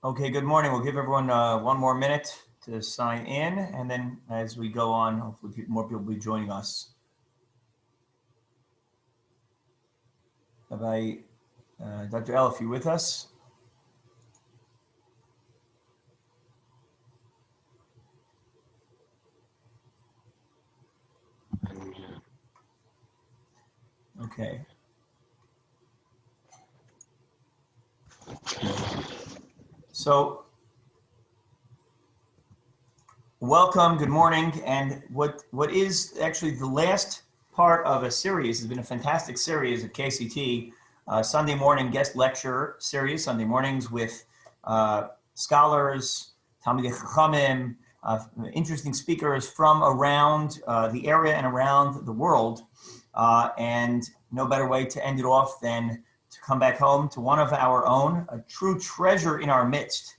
Okay, good morning. We'll give everyone one more minute to sign in, and then as we go on, hopefully more people will be joining us. Rabbi Dr. Eleff, you with us? Okay. So, welcome, good morning, and what is actually the last part of a series, has been a fantastic series at KCT, Sunday morning guest lecture series, Sunday mornings with scholars, Talmidei Chachamim, interesting speakers from around the area and around the world, and no better way to end it off than to come back home to one of our own, a true treasure in our midst,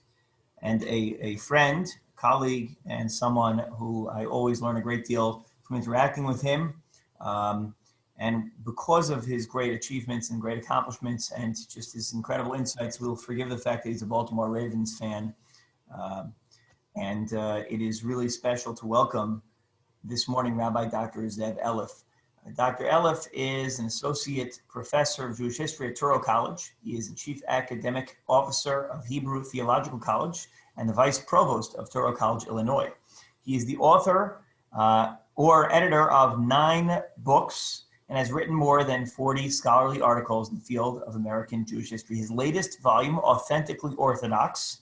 and a friend, colleague, and someone who I always learn a great deal from interacting with him. And because of his great achievements and great accomplishments and just his incredible insights, we'll forgive the fact that he's a Baltimore Ravens fan. It is really special to welcome this morning Rabbi Dr. Zev Eleff. Dr. Eleff is an associate professor of Jewish history at Touro College. He is the chief academic officer of Hebrew Theological College and the vice provost of Touro College, Illinois. He is the author or editor of 9 books and has written more than 40 scholarly articles in the field of American Jewish history. His latest volume, Authentically Orthodox,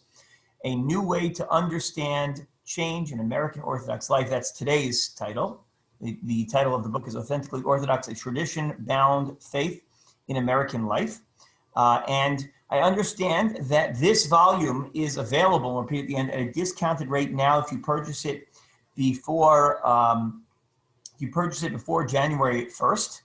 A New Way to Understand Change in American Orthodox Life. That's today's title. The title of the book is Authentically Orthodox, A Tradition-Bound Faith in American Life. And I understand that this volume is available, I'll repeat at the end, at a discounted rate now if you purchase it before January 1st.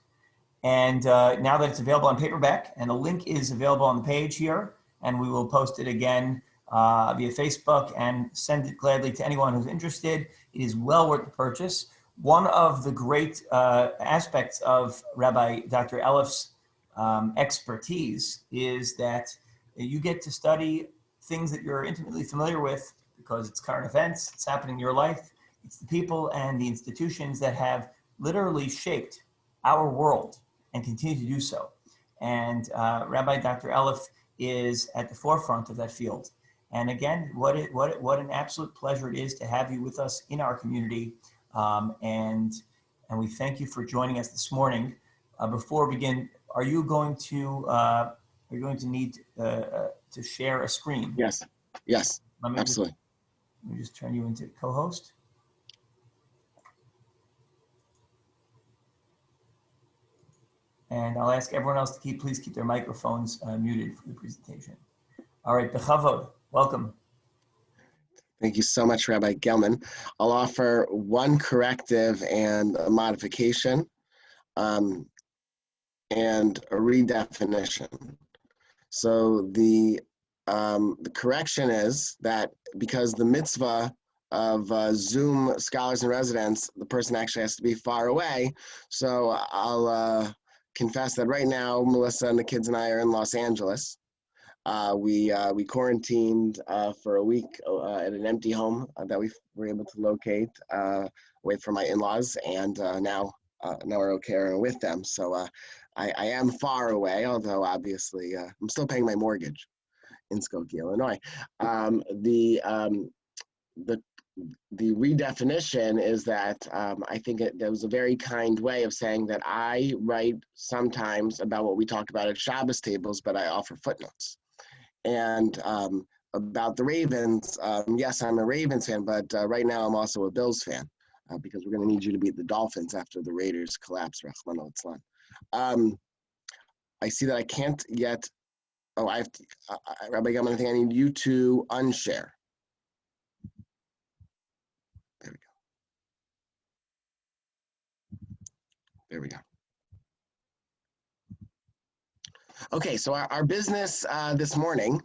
And now that it's available on paperback, and the link is available on the page here, and we will post it again via Facebook and send it gladly to anyone who's interested. It is well worth the purchase. One of the great aspects of Rabbi Dr. Eleff's expertise is that you get to study things that you're intimately familiar with because it's current events, it's happening in your life. It's the people and the institutions that have literally shaped our world and continue to do so. And Rabbi Dr. Eleff is at the forefront of that field. And again, what an absolute pleasure it is to have you with us in our community. And we thank you for joining us this morning. Before we begin, are you going to need to share a screen? Yes, absolutely. Let me just turn you into co-host. And I'll ask everyone else to please keep their microphones muted for the presentation. All right, Bechavod, welcome. Thank you so much, Rabbi Gelman. I'll offer one corrective and a modification and a redefinition. So the correction is that because the mitzvah of Zoom scholars and residents, the person actually has to be far away. So I'll confess that right now, Melissa and the kids and I are in Los Angeles. We quarantined for a week at an empty home that we were able to locate away from my in-laws, and now we're okay with them. So I am far away, although obviously I'm still paying my mortgage in Skokie, Illinois. The redefinition is that I think there was a very kind way of saying that I write sometimes about what we talk about at Shabbos tables, but I offer footnotes. And about the Ravens, yes, I'm a Ravens fan, but right now I'm also a Bills fan because we're going to need you to beat the Dolphins after the Raiders collapse. Rachmana litzlan. I see that I can't yet. Oh, I have to, Rabbi Gelman, I think I need you to unshare. There we go. There we go. Okay, so our business this morning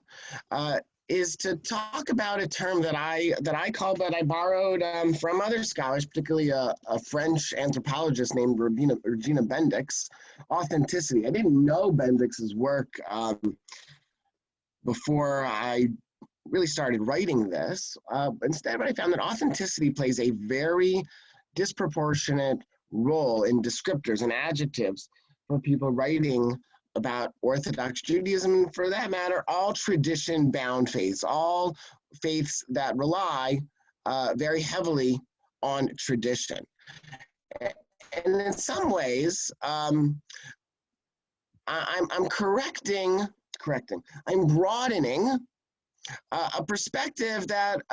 is to talk about a term that I call, but I borrowed from other scholars, particularly a French anthropologist named Regina Bendix, authenticity. I didn't know Bendix's work before I really started writing this. Instead, what I found that authenticity plays a very disproportionate role in descriptors and adjectives for people writing about Orthodox Judaism, and for that matter, all tradition-bound faiths, all faiths that rely very heavily on tradition. And in some ways, I'm broadening a perspective that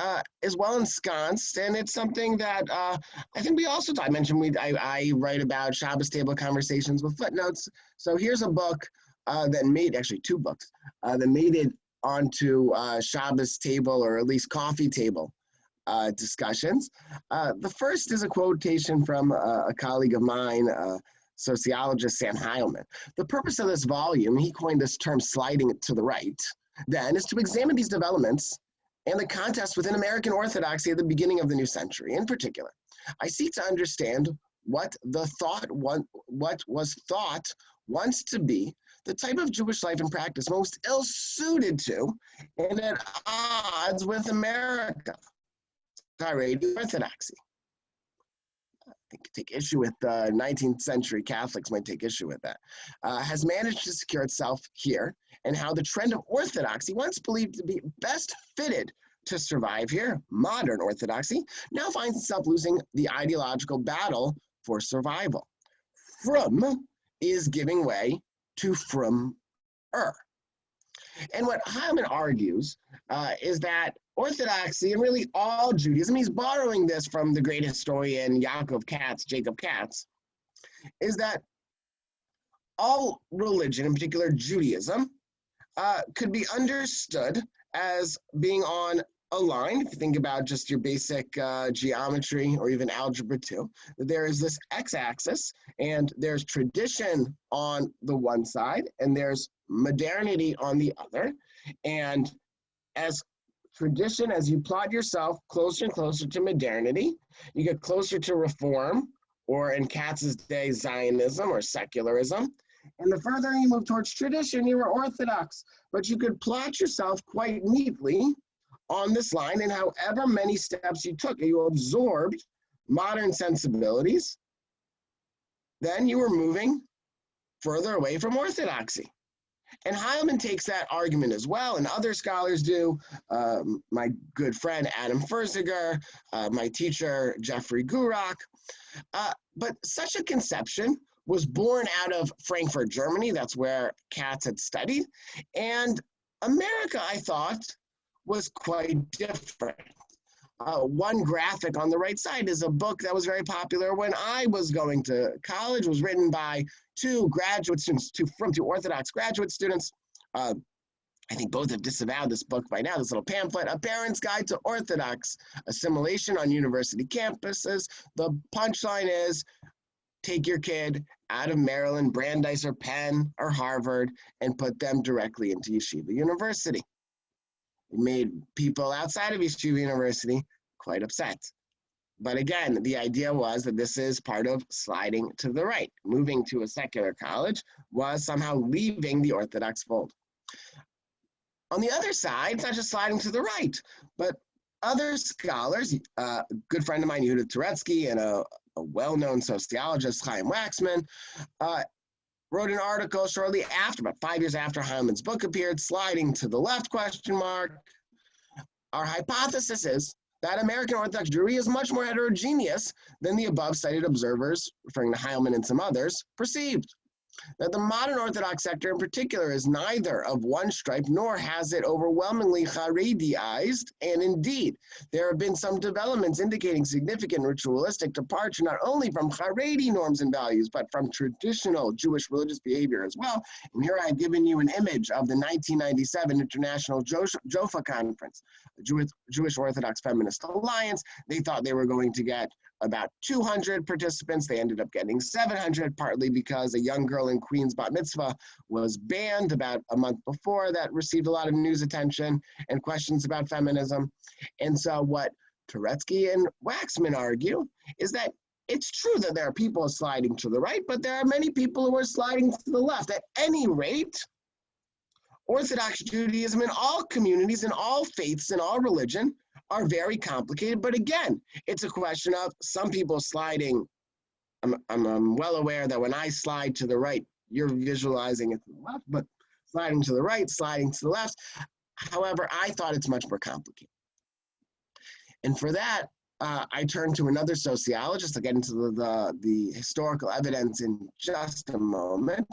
is well ensconced, and it's something that I think we also I mentioned. I write about Shabbos table conversations with footnotes. So here's a book that made, actually two books, that made it onto Shabbos table, or at least coffee table discussions. The first is a quotation from a colleague of mine, sociologist Sam Heilman. The purpose of this volume, he coined this term sliding to the right, then, is to examine these developments and the contest within American Orthodoxy at the beginning of the new century. In particular, I seek to understand what was thought once to be the type of Jewish life and practice most ill-suited to and at odds with America, Haredi Orthodoxy. I think take issue with 19th century Catholics might take issue with that, has managed to secure itself here, and how the trend of orthodoxy, once believed to be best fitted to survive here, modern orthodoxy, now finds itself losing the ideological battle for survival. Frum is giving way to Frum-er. And what Heilman argues is that Orthodoxy, and really all Judaism, he's borrowing this from the great historian Jacob Katz, is that all religion, in particular Judaism, could be understood as being on a line. If you think about just your basic geometry or even algebra 2, there is this x-axis, and there's tradition on the one side, and there's modernity on the other. And as tradition, as you plot yourself closer and closer to modernity, you get closer to reform, or in Katz's day, Zionism or secularism. And the further you move towards tradition, you are Orthodox. But you could plot yourself quite neatly on this line, and however many steps you took, you absorbed modern sensibilities, then you were moving further away from Orthodoxy. And Heilman takes that argument as well, and other scholars do. My good friend Adam Ferziger, my teacher Jeffrey Gurak. But such a conception was born out of Frankfurt, Germany. That's where Katz had studied. And America, I thought, was quite different. One graphic on the right side is a book that was very popular when I was going to college. It was written by two graduate students, two Orthodox graduate students. I think both have disavowed this book by now, this little pamphlet, A Parent's Guide to Orthodox Assimilation on University Campuses. The punchline is, take your kid out of Maryland, Brandeis, or Penn, or Harvard, and put them directly into Yeshiva University. It made people outside of Yeshiva University quite upset. But again, the idea was that this is part of sliding to the right. Moving to a secular college was somehow leaving the Orthodox fold. On the other side, it's not just sliding to the right, but other scholars, a good friend of mine, Yehuda Turetsky, and a well-known sociologist, Chaim Waxman, wrote an article shortly after, about 5 years after Heilman's book appeared, sliding to the left, question mark. Our hypothesis is that American Orthodox Jewry is much more heterogeneous than the above cited observers, referring to Heilman and some others, perceived. That the modern Orthodox sector in particular is neither of one stripe, nor has it overwhelmingly Harediized, and indeed, there have been some developments indicating significant ritualistic departure not only from Haredi norms and values, but from traditional Jewish religious behavior as well. And here I've given you an image of the 1997 International JOFA Conference, Jewish Orthodox Feminist Alliance. They thought they were going to get about 200 participants. They ended up getting 700, partly because a young girl in Queens bat mitzvah was banned about a month before. That received a lot of news attention and questions about feminism. And so what Turetsky and Waxman argue is that it's true that there are people sliding to the right, but there are many people who are sliding to the left. At any rate, Orthodox Judaism in all communities, in all faiths, in all religion are very complicated. But again, it's a question of some people sliding. I'm well aware that when I slide to the right, you're visualizing it to the left, but sliding to the right, sliding to the left. However, I thought it's much more complicated. And for that, I turned to another sociologist. I'll get into the historical evidence in just a moment.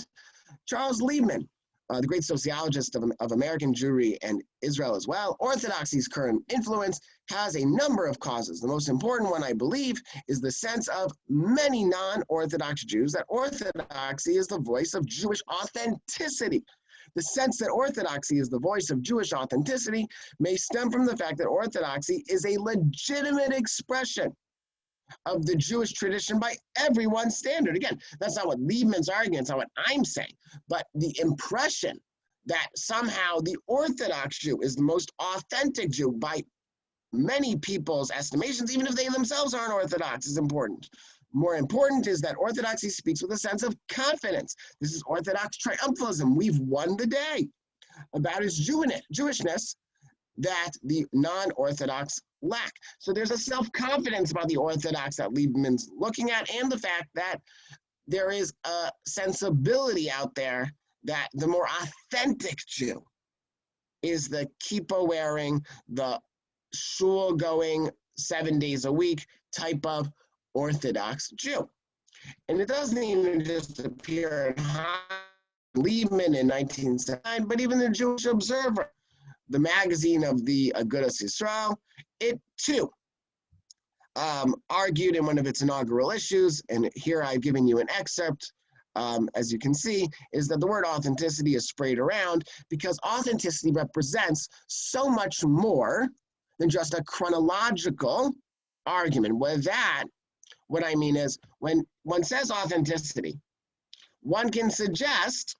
Charles Liebman, the great sociologist of American Jewry and Israel as well. Orthodoxy's current influence has a number of causes. The most important one, I believe, is the sense of many non-Orthodox Jews that orthodoxy is the voice of Jewish authenticity. The sense that orthodoxy is the voice of Jewish authenticity may stem from the fact that orthodoxy is a legitimate expression of the Jewish tradition by everyone's standard. Again, that's not what Liebman's arguing, it's not what I'm saying, but the impression that somehow the Orthodox Jew is the most authentic Jew by many people's estimations, even if they themselves aren't Orthodox, is important. More important is that orthodoxy speaks with a sense of confidence. This is Orthodox triumphalism. We've won the day about its Jewishness that the non-Orthodox lack. So there's a self-confidence about the Orthodox that Liebman's looking at, and the fact that there is a sensibility out there that the more authentic Jew is the kippah-wearing, the shul-going 7 days a week type of Orthodox Jew. And it doesn't even just appear in Liebman in 1979, but even the Jewish Observer, the magazine of the Agudas Yisrael, it too argued in one of its inaugural issues, and here I've given you an excerpt, as you can see, is that the word authenticity is sprayed around because authenticity represents so much more than just a chronological argument. With that, what I mean is, when one says authenticity, one can suggest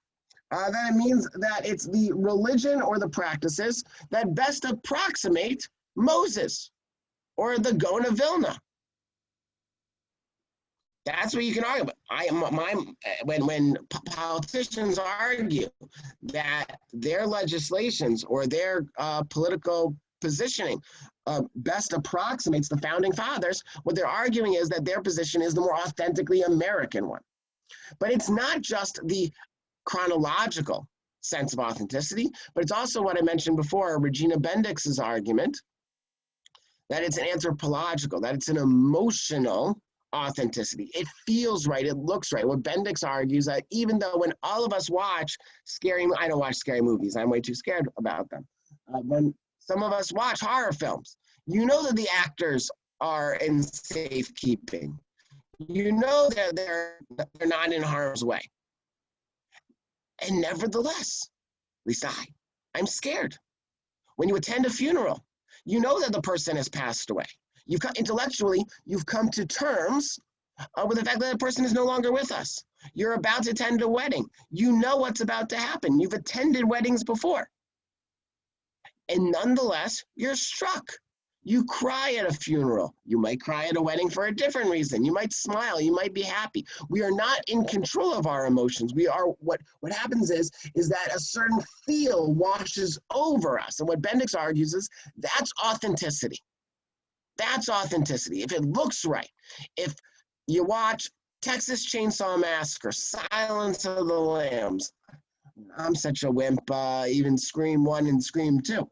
that it means that it's the religion or the practices that best approximate Moses or the Gaon of Vilna. That's what you can argue about. When politicians argue that their legislations or their political positioning best approximates the founding fathers, what they're arguing is that their position is the more authentically American one. But it's not just the chronological sense of authenticity, but it's also what I mentioned before, Regina Bendix's argument, that it's an anthropological, that it's an emotional authenticity. It feels right, it looks right. What Bendix argues that even though when all of us watch I don't watch scary movies, I'm way too scared about them. When some of us watch horror films, you know that the actors are in safekeeping. You know that they're not in harm's way. And nevertheless, at least I'm scared. When you attend a funeral, you know that the person has passed away. Intellectually, you've come to terms with the fact that the person is no longer with us. You're about to attend a wedding. You know what's about to happen. You've attended weddings before. And nonetheless, you're struck. You cry at a funeral. You might cry at a wedding for a different reason. You might smile. You might be happy. We are not in control of our emotions. We are, what happens is that a certain feel washes over us. And what Bendix argues is that's authenticity. That's authenticity. If it looks right, if you watch Texas Chainsaw Massacre, Silence of the Lambs, I'm such a wimp, even Scream 1 and Scream 2.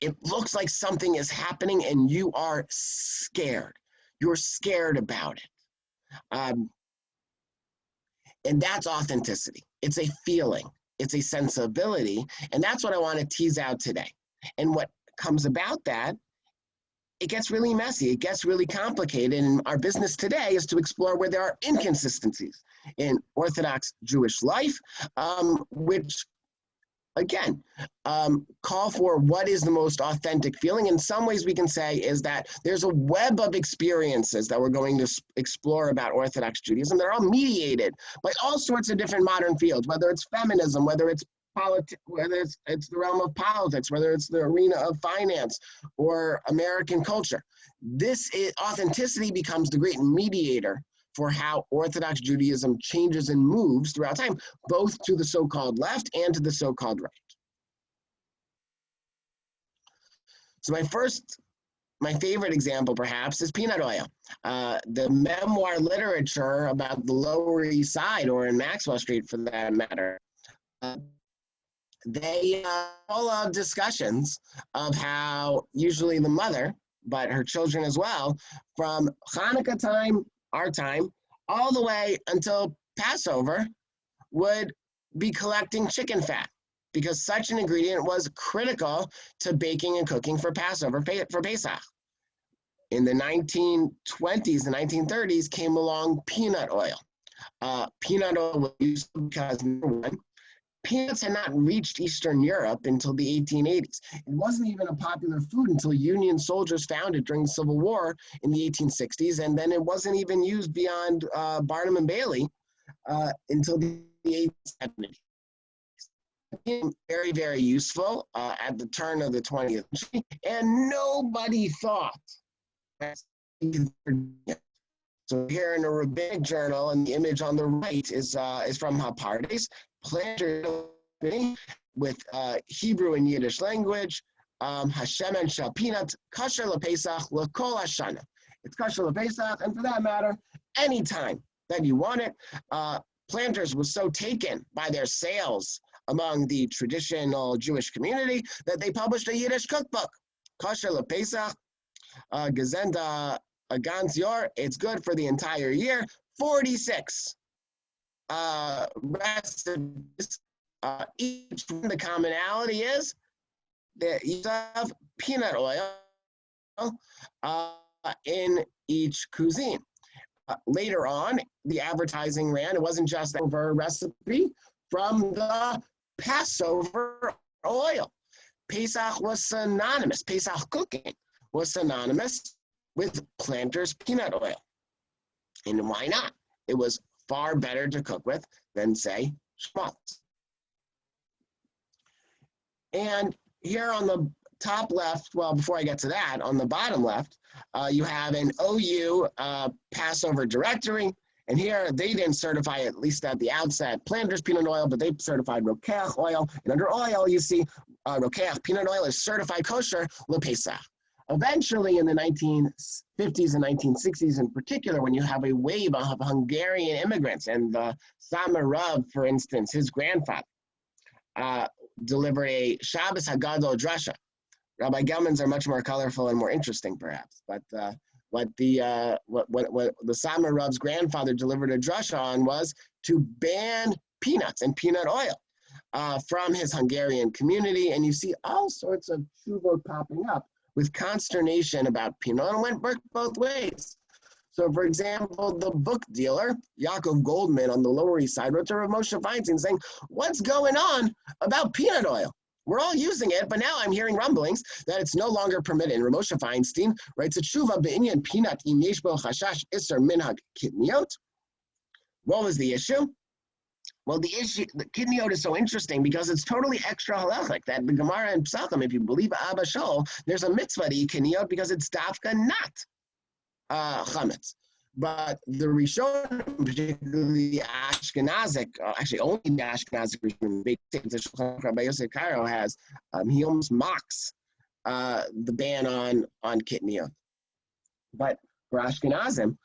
It looks like something is happening and you are scared. You're scared about it. And that's authenticity. It's a feeling. It's a sensibility. And that's what I want to tease out today. And what comes about that, it gets really messy. It gets really complicated. And our business today is to explore where there are inconsistencies in Orthodox Jewish life, which, again, call for what is the most authentic feeling. In some ways we can say is that there's a web of experiences that we're going to explore about Orthodox Judaism. They're all mediated by all sorts of different modern fields, whether it's feminism, whether it's whether it's the realm of politics, whether it's the arena of finance or American culture. Authenticity becomes the great mediator for how Orthodox Judaism changes and moves throughout time, both to the so-called left and to the so-called right. So my favorite example, perhaps, is peanut oil. The memoir literature about the Lower East Side, or in Maxwell Street for that matter, they all have discussions of how usually the mother, but her children as well, from Hanukkah time, our time, all the way until Passover, would be collecting chicken fat, because such an ingredient was critical to baking and cooking for Passover, for Pesach. In the 1920s and 1930s came along peanut oil. Peanut oil was used because, number one, peanuts had not reached Eastern Europe until the 1880s. It wasn't even a popular food until Union soldiers found it during the Civil War in the 1860s, and then it wasn't even used beyond Barnum and Bailey until the 1870s. Very, very useful at the turn of the 20th century, and nobody thought. So here in a rabbinic journal, and the image on the right is from Hapardes, planter with Hebrew and Yiddish language, Hashem and Shal peanut, kosher lePesach lekol hashana. It's kosher lePesach, and for that matter, anytime that you want it. Planters was so taken by their sales among the traditional Jewish community that they published a Yiddish cookbook, kosher lePesach, Gesenda a ganz Jahr. It's good for the entire year. 46 recipes. Each one, the commonality is that you have peanut oil in each cuisine. Later on, the advertising ran. It wasn't just over a recipe from the Passover oil. Pesach was synonymous. Pesach cooking was synonymous with Planters peanut oil. And why not? It was far better to cook with than, say, schmaltz. And here on the top left, well, before I get to that, on the bottom left, you have an OU Passover directory. And here they didn't certify, at least at the outset, Planters peanut oil, but they certified Rokeach oil. And under oil, you see Rokeach peanut oil is certified kosher lePesach. Eventually, in the 1950s and 1960s in particular, when you have a wave of Hungarian immigrants, and Samar Rav, for instance, his grandfather, delivered a Shabbos Hagadol drasha. Rabbi Gelman's are much more colorful and more interesting, perhaps. But what the Samar Rav's grandfather delivered a drasha on was to ban peanuts and peanut oil from his Hungarian community. And you see all sorts of shuvot popping up with consternation about peanut, and went both ways. So, for example, the book dealer, Yaakov Goldman on the Lower East Side, wrote to Rav Moshe Feinstein saying, what's going on about peanut oil? We're all using it, but now I'm hearing rumblings that it's no longer permitted. And Rav Moshe Feinstein writes a tshuva be'inyan peanut im yesh bo chashash iser minhag kitniot. What was the issue? Well, the kidneyot is so interesting because it's totally extra halachic. That the Gemara and Psachim, if you believe Abba Shol, there's a mitzvah to eat kidneyot because it's dafka not chametz. But the Rishon, particularly the Ashkenazic, actually only the Ashkenazic Rishon, Rabbi Yosef Karo has, he almost mocks the ban on kidneyot. But for Ashkenazim,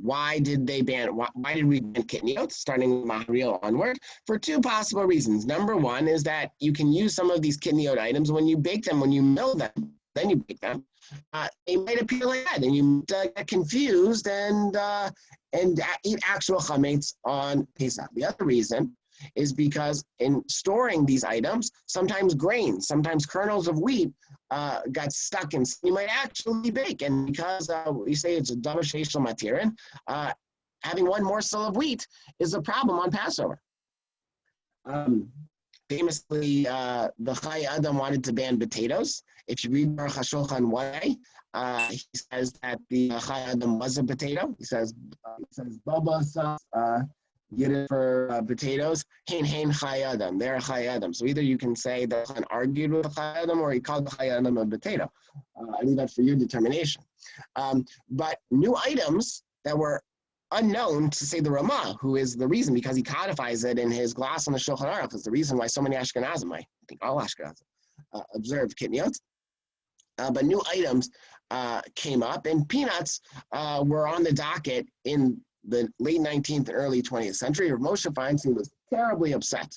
why did they ban? Why did we ban kidneyot, starting with Maharil onward? For two possible reasons. Number one is that you can use some of these kidneyot items when you bake them, when you mill them, then you bake them. They might appear like that, and you get confused and eat actual chametz on Pesach. The other reason is because in storing these items, sometimes grains, sometimes kernels of wheat got stuck in. You might actually bake, and because we say it's a double sheshel matirin, having one morsel of wheat is a problem on Passover. Famously, the Chai Adam wanted to ban potatoes. If you read Baruch HaShulchan one way, he says that the Chai Adam was a potato. He says Baba sauce, Yiddish for potatoes, hein Chai Adam. They're Chai Adam. So either you can say that Chan argued with the Chai Adam, or he called the Chai Adam a potato. I leave that for your determination. But new items that were unknown to, say, the Ramah, who is the reason, because he codifies it in his gloss on the Shulchan Aruch, is the reason why so many Ashkenazim, I think all Ashkenazim, observe kitniot. But new items came up, and peanuts were on the docket in the late 19th and early 20th century. Moshe Feinstein was terribly upset.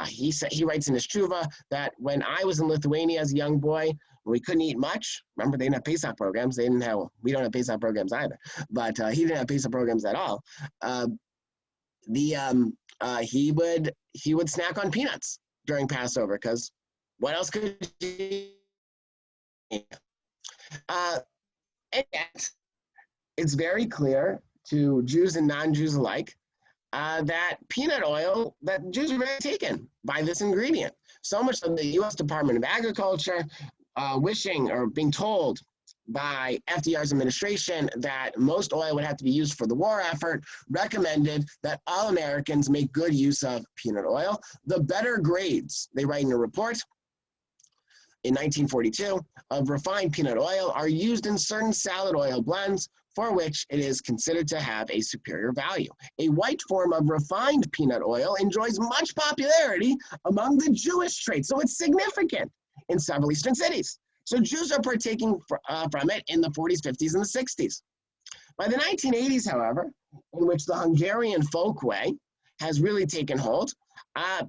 He writes in his tshuva that when I was in Lithuania as a young boy, we couldn't eat much. Remember, they didn't have Pesach programs. We don't have Pesach programs either. But he didn't have Pesach programs at all. He would snack on peanuts during Passover, because what else could you eat? And yet, it's very clear to Jews and non-Jews alike that peanut oil, that Jews are very taken by this ingredient. So much so the U.S. Department of Agriculture, wishing or being told by FDR's administration that most oil would have to be used for the war effort, recommended that all Americans make good use of peanut oil. The better grades, they write in a report in 1942, of refined peanut oil are used in certain salad oil blends for which it is considered to have a superior value. A white form of refined peanut oil enjoys much popularity among the Jewish trade, so it's significant in several eastern cities. So Jews are partaking from it in the 40s, 50s, and the 60s. By the 1980s, however, in which the Hungarian folkway has really taken hold,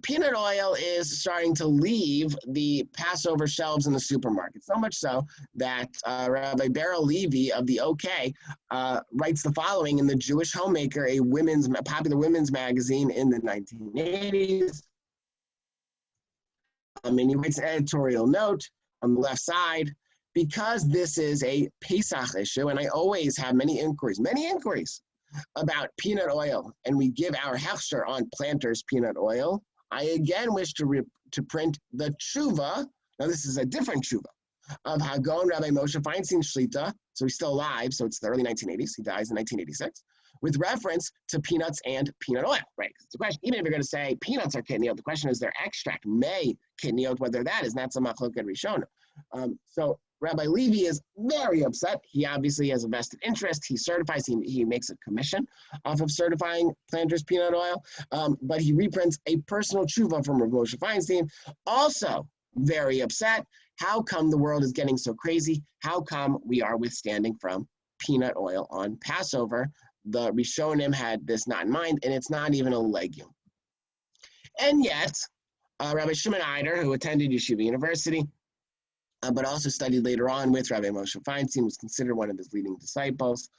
peanut oil is starting to leave the Passover shelves in the supermarket, so much so that Rabbi Beryl Levy of the OK writes the following in the Jewish Homemaker, a popular women's magazine in the 1980s. And he writes an editorial note on the left side, because this is a Pesach issue, and I always have many inquiries about peanut oil, and we give our hechsher on Planters peanut oil. I again wish to print the tshuva. Now this is a different tshuva of Hagon Rabbi Moshe Feinstein Shlita. So he's still alive. So it's the early 1980s. He dies in 1986, with reference to peanuts and peanut oil. Right? It's a question. Even if you're going to say peanuts are kitniot, the question is their extract may kitniot, whether that is not some machloket rishona. So Rabbi Levy is very upset. He obviously has a vested interest. He certifies, he makes a commission off of certifying Planters peanut oil, but he reprints a personal tshuva from Rav Moshe Feinstein, also very upset. How come the world is getting so crazy? How come we are withstanding from peanut oil on Passover? The Rishonim had this not in mind, and it's not even a legume. And yet, Rabbi Shimon Eider, who attended Yeshiva University, but also studied later on with Rabbi Moshe Feinstein, was considered one of his leading disciples.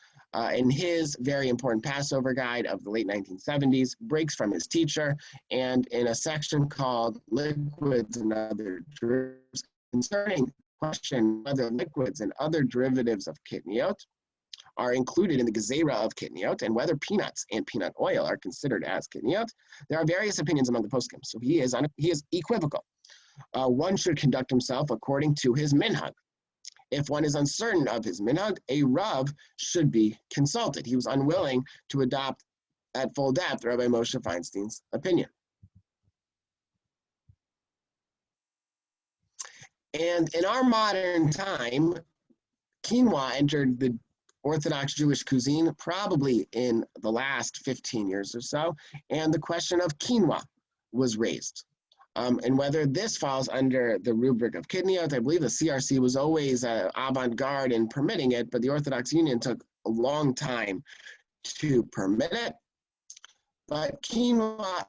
In his very important Passover guide of the late 1970s, breaks from his teacher, and in a section called Liquids and Other Derivatives, concerning question whether liquids and other derivatives of kitniot are included in the gezerah of kitniot, and whether peanuts and peanut oil are considered as kitniot, there are various opinions among the poskim. So he is equivocal. One should conduct himself according to his minhag. If one is uncertain of his minhag, a Rav should be consulted. He was unwilling to adopt at full depth Rabbi Moshe Feinstein's opinion. And in our modern time, quinoa entered the Orthodox Jewish cuisine probably in the last 15 years or so, and the question of quinoa was raised. And whether this falls under the rubric of kitniot, I believe the CRC was always avant-garde in permitting it, but the Orthodox Union took a long time to permit it. But quinoa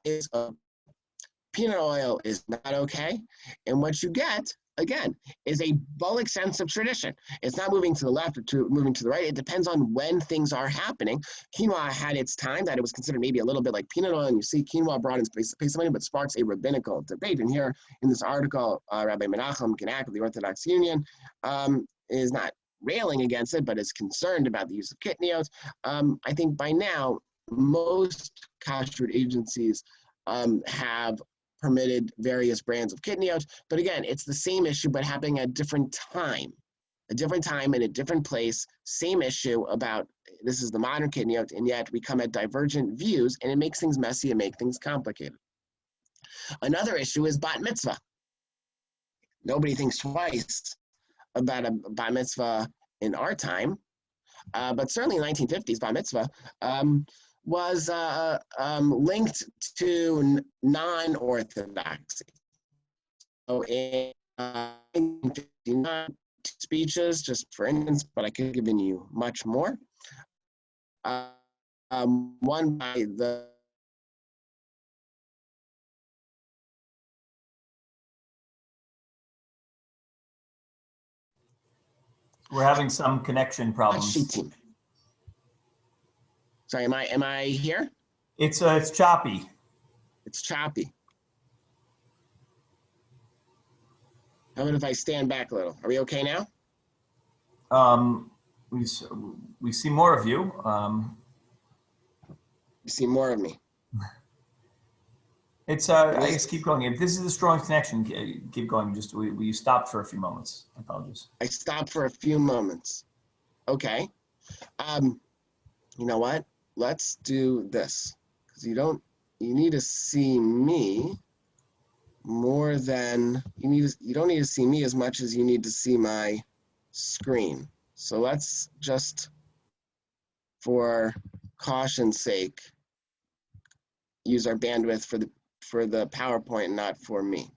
peanut oil is not okay, and what you get, again, is a bullock sense of tradition. It's not moving to the left or moving to the right. It depends on when things are happening. Quinoa had its time that it was considered maybe a little bit like peanut oil, and you see quinoa brought in space of money, but sparks a rabbinical debate. And here in this article, Rabbi Menachem Genack of the Orthodox Union is not railing against it, but is concerned about the use of kitniot. I think by now, most kashrut agencies have permitted various brands of kitniot, but again, it's the same issue, but happening at a different time in a different place, same issue about this is the modern kitniot, and yet we come at divergent views, and it makes things messy and make things complicated. Another issue is bat mitzvah. Nobody thinks twice about a bat mitzvah in our time, but certainly in the 1950s, bar mitzvah was linked to non-orthodoxy. So in 1959 speeches, just for instance, but I could have given you much more. One by the We're having some connection problems. team. Sorry, am I here? It's choppy. It's choppy. How about if I stand back a little? Are we okay now? We see more of you. You see more of me. It's I guess keep going. If this is the strongest connection, keep going. Just we stopped for a few moments. I apologize. I stopped for a few moments. Okay. You know what? Let's do this, because you need to see me more than you don't need to see me as much as you need to see my screen. So let's just, for caution's sake, use our bandwidth for the PowerPoint, not for me.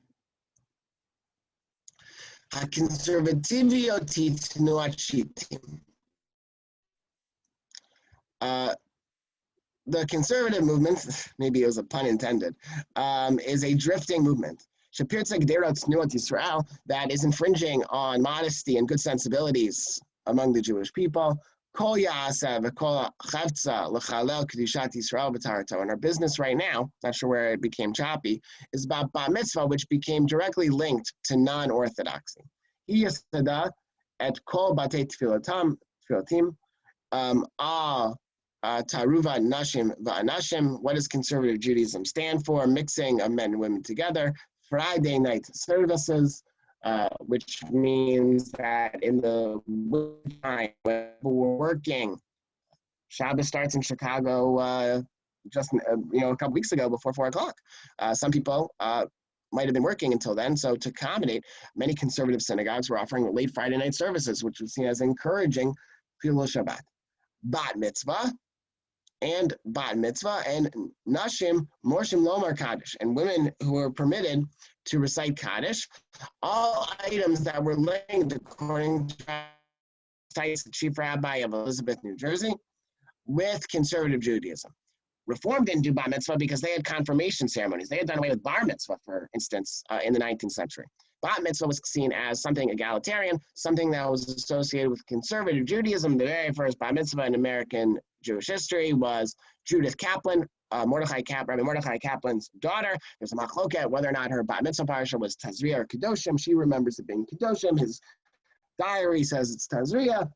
Conservativity tnuachitim. The conservative movement, maybe it was a pun intended, is a drifting movement that is infringing on modesty and good sensibilities among the Jewish people. And our business right now, not sure where it became choppy, is about bar mitzvah, which became directly linked to non-orthodoxy. Taruva Nashim Va'anashim. What does conservative Judaism stand for? Mixing of men and women together. Friday night services, which means that in the time when people were working, Shabbos starts in Chicago just a couple weeks ago before 4 o'clock. Some people might have been working until then, so to accommodate, many conservative synagogues were offering late Friday night services, which was seen as encouraging Chilul Shabbat. Bat mitzvah and nashim morshim lomar kaddish, and women who were permitted to recite kaddish, all items that were linked, according to the chief rabbi of Elizabeth, New Jersey, with conservative Judaism. Reform didn't do bar mitzvah because they had confirmation ceremonies. They had done away with bar mitzvah, for instance, in the 19th century. Bat mitzvah was seen as something egalitarian, something that was associated with conservative Judaism. The very first bat mitzvah in American Jewish history was Judith Kaplan, Rabbi Mordechai Kaplan's daughter. There's a machloket whether or not her bat mitzvah parsha was Tazria or Kedoshim. She remembers it being Kedoshim. His diary says it's Tazria.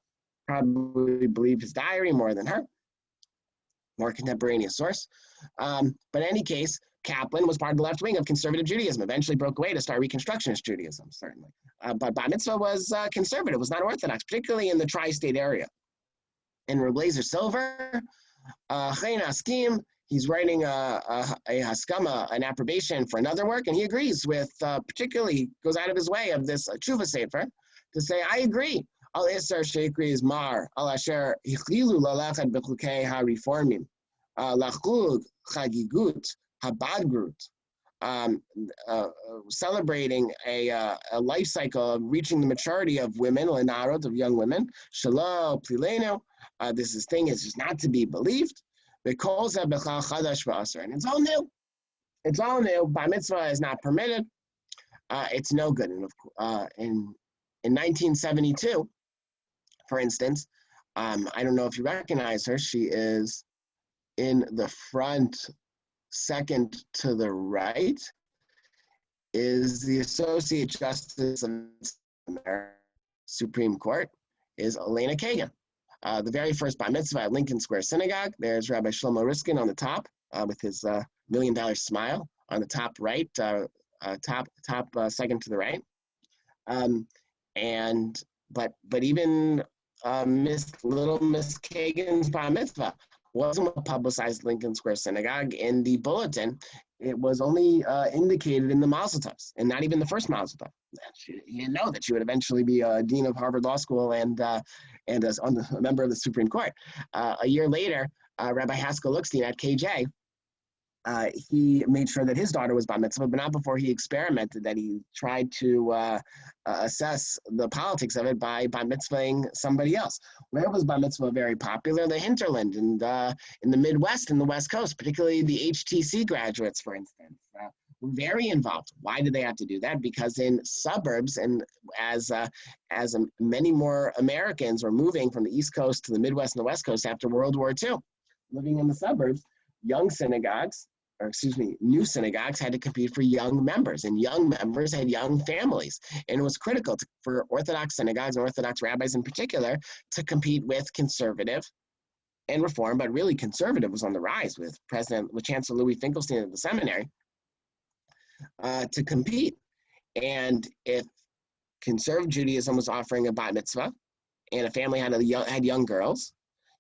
Probably believe his diary more than her. More contemporaneous source. But in any case, Kaplan was part of the left wing of conservative Judaism, eventually broke away to start Reconstructionist Judaism, certainly. But Bat Mitzvah was conservative, was not Orthodox, particularly in the tri-state area. And Reb Eliezer Silver, Chayin Haskim, he's writing a haskama, an approbation for another work, and he agrees with, particularly goes out of his way of this tshuva sefer, to say, I agree. Al Isser Sheikri is Mar, Al Asher Hichlilu Lalachat Bechukei HaReformim, Lachug Chagigut, Habadgrut, celebrating a life cycle of reaching the maturity of women, lenarot, of young women. Shalom Plileno, this thing is just not to be believed. And it's all new. It's all new. Bar mitzvah is not permitted. It's no good. And in 1972, for instance, I don't know if you recognize her. She is in the front, second to the right, is the Associate Justice of the Supreme Court, is Elena Kagan. The very first bar mitzvah at Lincoln Square Synagogue. There's Rabbi Shlomo Riskin on the top with his $1 million smile on the top right, second to the right. But even Miss Kagan's bar mitzvah wasn't publicized Lincoln Square Synagogue. In the bulletin, it was only indicated in the Mazel Tovs, and not even the first Mazel Tov. You didn't know that she would eventually be a dean of Harvard Law School and and as a member of the Supreme Court. A year later, Rabbi Haskell Lookstein at KJ, he made sure that his daughter was bar mitzvah, but not before he experimented, that he tried to assess the politics of it by bar mitzvahing somebody else. Where was bar mitzvah very popular? The hinterland and in the Midwest and the West Coast, particularly the HTC graduates, for instance, were very involved. Why did they have to do that? Because in suburbs, and as many more Americans were moving from the East Coast to the Midwest and the West Coast after World War II, living in the suburbs, new synagogues had to compete for young members, and young members had young families. And it was critical for Orthodox synagogues and Orthodox rabbis in particular to compete with conservative and reform, but really conservative was on the rise with Chancellor Louis Finkelstein at the seminary to compete. And if conservative Judaism was offering a bat mitzvah and a family had young girls,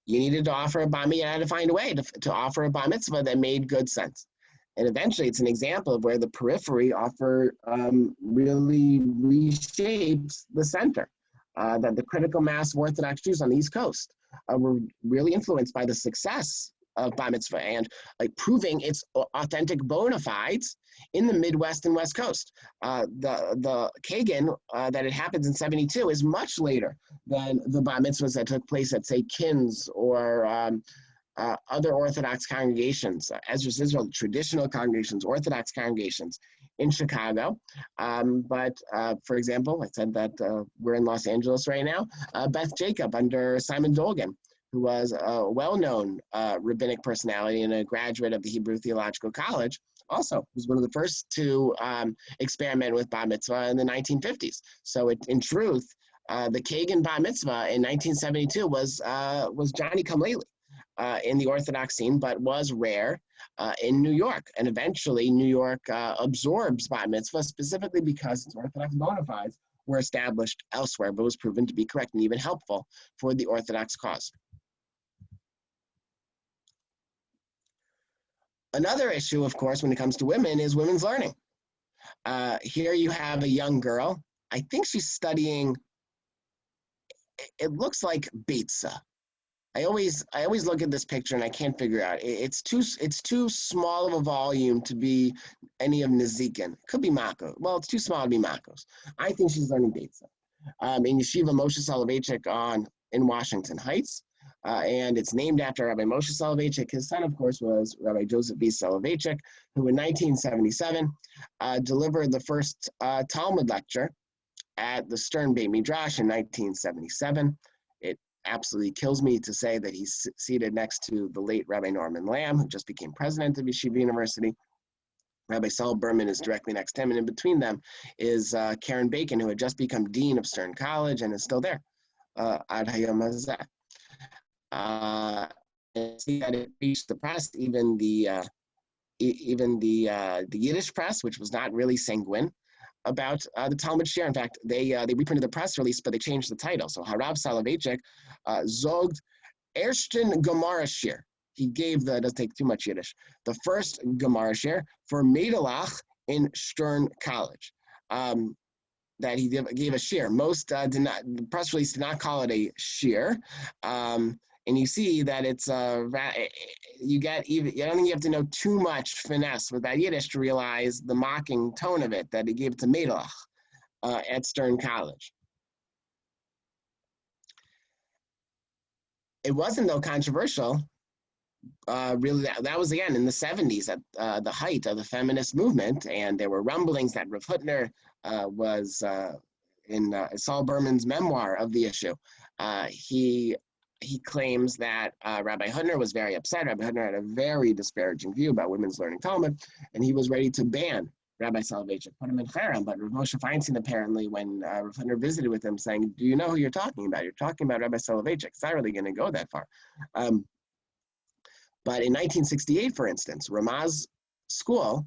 you needed to offer a bar mitzvah. You had to find a way to offer a bar mitzvah that made good sense. And eventually, it's an example of where the periphery really reshapes the center. That the critical mass of Orthodox Jews on the East Coast were really influenced by the success of bar mitzvah and proving its authentic bona fides in the Midwest and West Coast. The Kagan that it happens in 72 is much later than the bar mitzvahs that took place at, say, Kins or other Orthodox congregations, Ezra's Israel, traditional congregations, Orthodox congregations in Chicago. For example, I said that we're in Los Angeles right now. Beth Jacob under Simon Dolgan, who was a well-known rabbinic personality and a graduate of the Hebrew Theological College, also was one of the first to experiment with bar mitzvah in the 1950s. So in truth, the Kagan bar mitzvah in 1972 was Johnny come lately in the Orthodox scene, but was rare in New York. And eventually New York absorbs bar mitzvah specifically because its Orthodox bona fides were established elsewhere, but was proven to be correct and even helpful for the Orthodox cause. Another issue, of course, when it comes to women is women's learning. Here you have a young girl. I think she's studying, it looks like Beitza. I always look at this picture and I can't figure out. It's too small of a volume to be any of Nezikin. It could be Mako. Well, it's too small to be Mako's. I think she's learning Beitza. In Yeshiva Moshe Soloveitchik in Washington Heights. And it's named after Rabbi Moshe Soloveitchik. His son, of course, was Rabbi Joseph B. Soloveitchik, who in 1977 delivered the first Talmud lecture at the Stern Beit Midrash in 1977. It absolutely kills me to say that he's seated next to the late Rabbi Norman Lamb, who just became president of Yeshiva University. Rabbi Saul Berman is directly next to him, and in between them is Karen Bacon, who had just become dean of Stern College and is still there. Ad Hayom Hazeh. And see that it reached the press, even the Yiddish press, which was not really sanguine about the Talmud Shir. In fact, they reprinted the press release, but they changed the title. So Harav Soloveitchik zogt ersten Gemara Shir. He gave it doesn't take too much Yiddish, the first Gemara Shir for Meidalach in Stern College. That he gave a shir. Most the press release did not call it a shir. And you see that it's you don't think you have to know too much finesse with that Yiddish to realize the mocking tone of it, that he gave it to Meidalach at Stern College. It wasn't, though, controversial. Really, that was, again, in the 70s at the height of the feminist movement, and there were rumblings that Rav Hutner was in Saul Berman's memoir of the issue. He claims that Rabbi Hutner was very upset. Rabbi Hutner had a very disparaging view about women's learning Talmud, and he was ready to ban Rabbi Soloveitchik, put him in cherem. But Rav Moshe Feinstein, apparently, when Rav Hutner visited with him, saying, "Do you know who you're talking about? You're talking about Rabbi Soloveitchik. It's not really going to go that far." But in 1968, for instance, Ramaz School,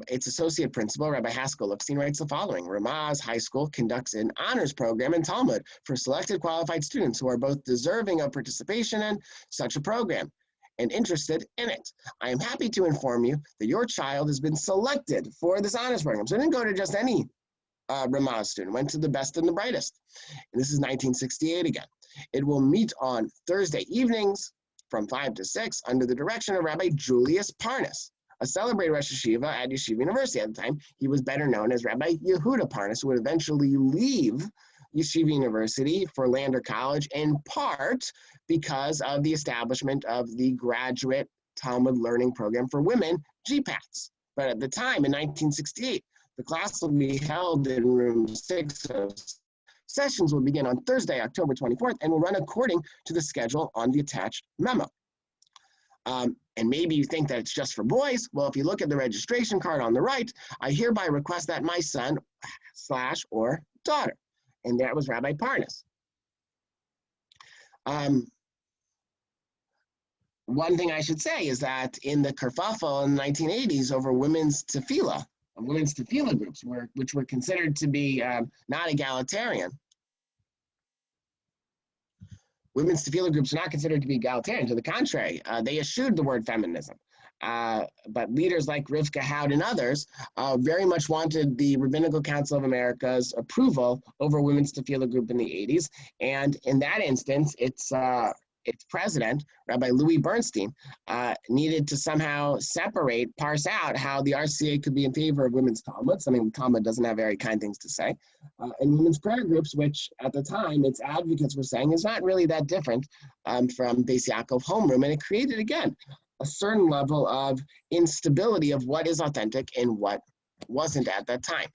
its associate principal, Rabbi Haskell Lookstein, writes the following: Ramaz High School conducts an honors program in Talmud for selected qualified students who are both deserving of participation in such a program and interested in it. I am happy to inform you that your child has been selected for this honors program. So it didn't go to just any Ramaz student, went to the best and the brightest. And this is 1968 again. It will meet on Thursday evenings from 5 to 6 under the direction of Rabbi Julius Parnas, a celebrated Rosh Yeshiva at Yeshiva University. At the time, he was better known as Rabbi Yehuda Parnas, who would eventually leave Yeshiva University for Lander College, in part because of the establishment of the Graduate Talmud Learning Program for Women, GPATS. But at the time, in 1968, the class will be held in room 606. Sessions will begin on Thursday, October 24th, and will run according to the schedule on the attached memo. And maybe you think that it's just for boys. Well, if you look at the registration card on the right, I hereby request that my son / or daughter. And that was Rabbi Parnas. One thing I should say is that in the kerfuffle in the 1980s over women's tefillah groups, which were considered to be not egalitarian. Women's tefillah groups are not considered to be egalitarian. To the contrary, they eschewed the word feminism. But leaders like Rivka Howd and others very much wanted the Rabbinical Council of America's approval over women's tefillah group in the 80s. And in that instance, its president, Rabbi Louis Bernstein, needed to somehow parse out how the RCA could be in favor of women's Talmud, something the Talmud doesn't have very kind things to say, and women's prayer groups, which at the time its advocates were saying is not really that different from Beis Yaakov homeroom, and it created, again, a certain level of instability of what is authentic and what wasn't at that time.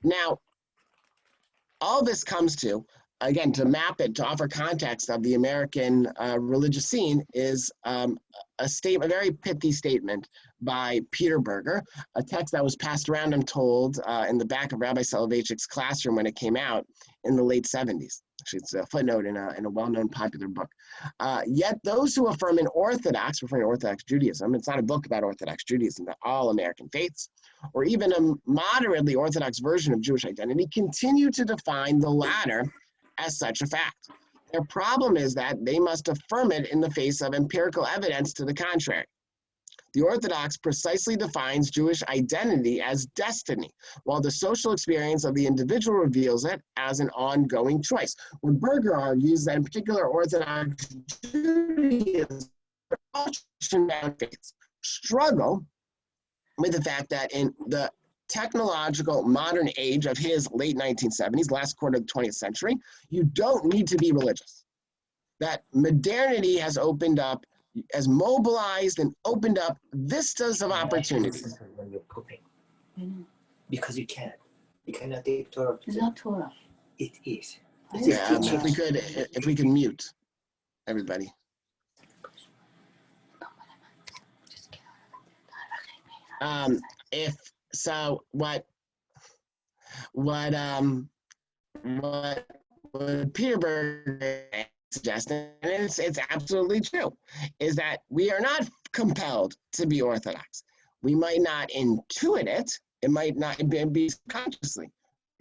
Now, all this comes to, again, to map it, to offer context of the American religious scene, is a very pithy statement by Peter Berger, a text that was passed around, I'm told, in the back of Rabbi Soloveitchik's classroom when it came out in the late 70s. Actually, it's a footnote in a well-known popular book. Yet those who affirm in Orthodox, referring to Orthodox Judaism, it's not a book about Orthodox Judaism, but all American faiths, or even a moderately Orthodox version of Jewish identity, continue to define the latter as such a fact. Their problem is that they must affirm it in the face of empirical evidence to the contrary. The Orthodox precisely defines Jewish identity as destiny, while the social experience of the individual reveals it as an ongoing choice. When Berger argues that in particular Orthodox Judaism faiths struggle with the fact that in the technological modern age of his late 1970s, last quarter of the 20th century, you don't need to be religious. That modernity has mobilized and opened up vistas of opportunities. When you're pooping, because you can't. You cannot take Torah. It's not Torah. It is. Yeah, if we could mute everybody. What Peter Berger suggested, and it's absolutely true, is that we are not compelled to be Orthodox. We might not intuit it. It might not be consciously.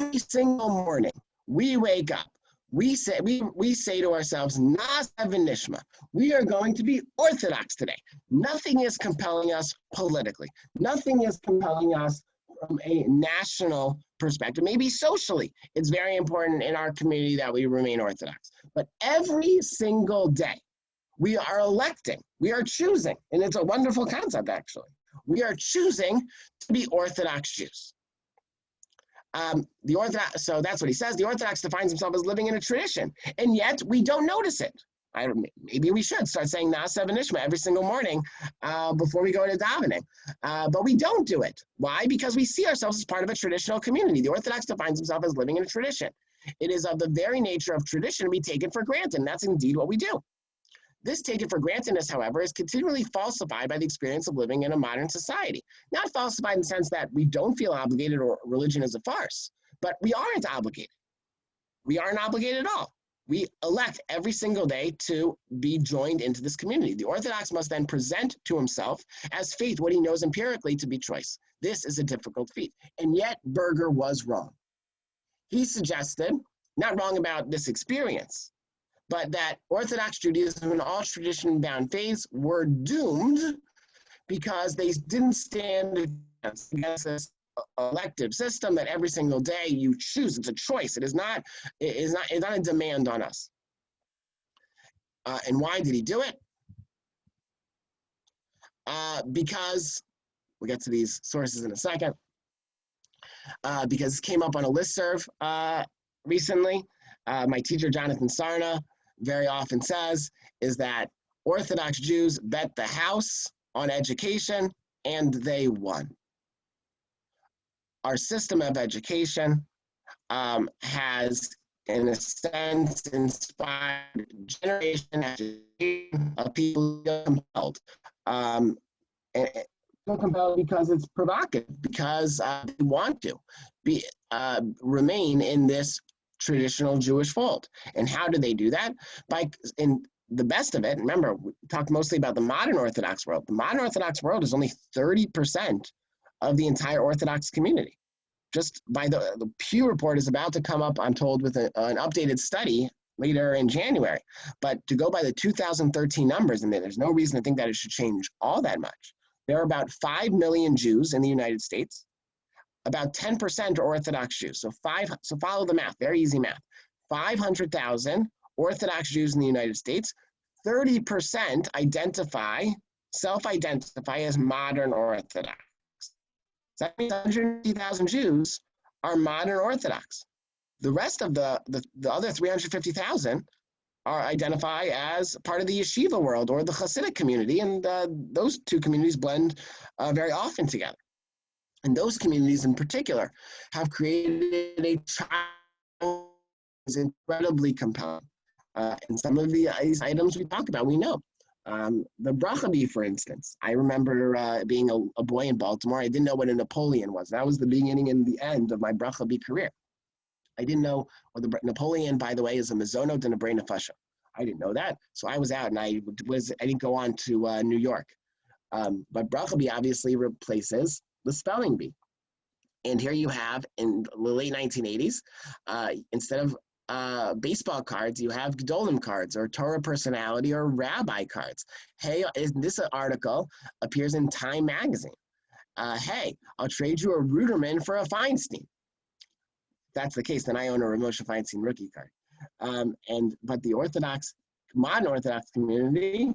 Every single morning, we wake up. We say to ourselves, Nas Nishma. We are going to be Orthodox today. Nothing is compelling us politically. Nothing is compelling us from a national perspective, maybe socially. It's very important in our community that we remain Orthodox. But every single day, we are electing, we are choosing, and it's a wonderful concept, actually. We are choosing to be Orthodox Jews. So that's what he says. The Orthodox defines himself as living in a tradition, and yet we don't notice it. Maybe we should start saying Na'aseh v'nishma every single morning before we go to davening. But we don't do it. Why? Because we see ourselves as part of a traditional community. The Orthodox defines himself as living in a tradition. It is of the very nature of tradition to be taken for granted, and that's indeed what we do. This taken for grantedness, however, is continually falsified by the experience of living in a modern society. Not falsified in the sense that we don't feel obligated or religion is a farce, but we aren't obligated. We aren't obligated at all. We elect every single day to be joined into this community. The Orthodox must then present to himself as faith what he knows empirically to be choice. This is a difficult feat. And yet Berger was wrong. He suggested, not wrong about this experience, but that Orthodox Judaism and all tradition-bound faiths were doomed because they didn't stand against this elective system that every single day you choose. It's a choice. It's not a demand on us. And why did he do it? Because, we'll get to these sources in a second, because it came up on a listserv recently. My teacher, Jonathan Sarna, very often says is that Orthodox Jews bet the house on education, and they won. Our system of education has, in a sense, inspired generation of people compelled. Compelled because it's provocative, because they want to remain in this traditional Jewish fold. And how do they do that? In the best of it, remember, we talked mostly about the modern Orthodox world. The modern Orthodox world is only 30% of the entire Orthodox community. Just by the Pew report is about to come up, I'm told, with an updated study later in January. But to go by the 2013 numbers, and there's no reason to think that it should change all that much. There are about 5 million Jews in the United States. About 10% are Orthodox Jews. So follow the math, very easy math. 500,000 Orthodox Jews in the United States. 30% self-identify as modern Orthodox. So that means 150,000 Jews are modern Orthodox. The rest of the other 350,000 identify as part of the yeshiva world or the Hasidic community, and those two communities blend very often together. And those communities in particular have created a child that is incredibly compelling. And some of these items we talk about, we know. The bracha bee, for instance. I remember being a boy in Baltimore. I didn't know what a Napoleon was. That was the beginning and the end of my bracha bee career. I didn't know, well, the Napoleon, by the way, is a mezonot and a brain nefasha. I didn't know that. So I was out, and I didn't go on to New York. But bracha bee obviously replaces the spelling bee. And here you have, in the late 1980s, instead of baseball cards, you have Gedolim cards, or Torah personality, or rabbi cards. Hey, this article appears in Time magazine. Hey, I'll trade you a Ruderman for a Feinstein. If that's the case, then I own a Moshe Feinstein rookie card. But the modern Orthodox community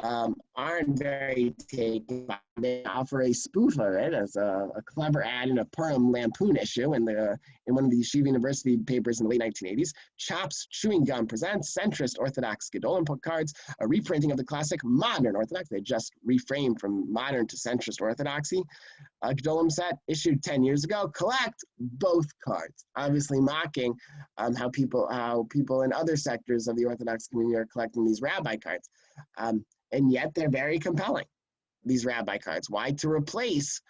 aren't very taken by. They offer a spoof of it as a clever ad in a Purim Lampoon issue in one of the Yeshiva University papers in the late 1980s. Chops Chewing Gum presents centrist Orthodox Gedolim cards, a reprinting of the classic modern Orthodox. They just reframed from modern to centrist Orthodoxy. Gedolim set issued 10 years ago. Collect both cards, obviously mocking how people in other sectors of the Orthodox community are collecting these rabbi cards. And yet they're very compelling, these rabbi cards. Why? To replace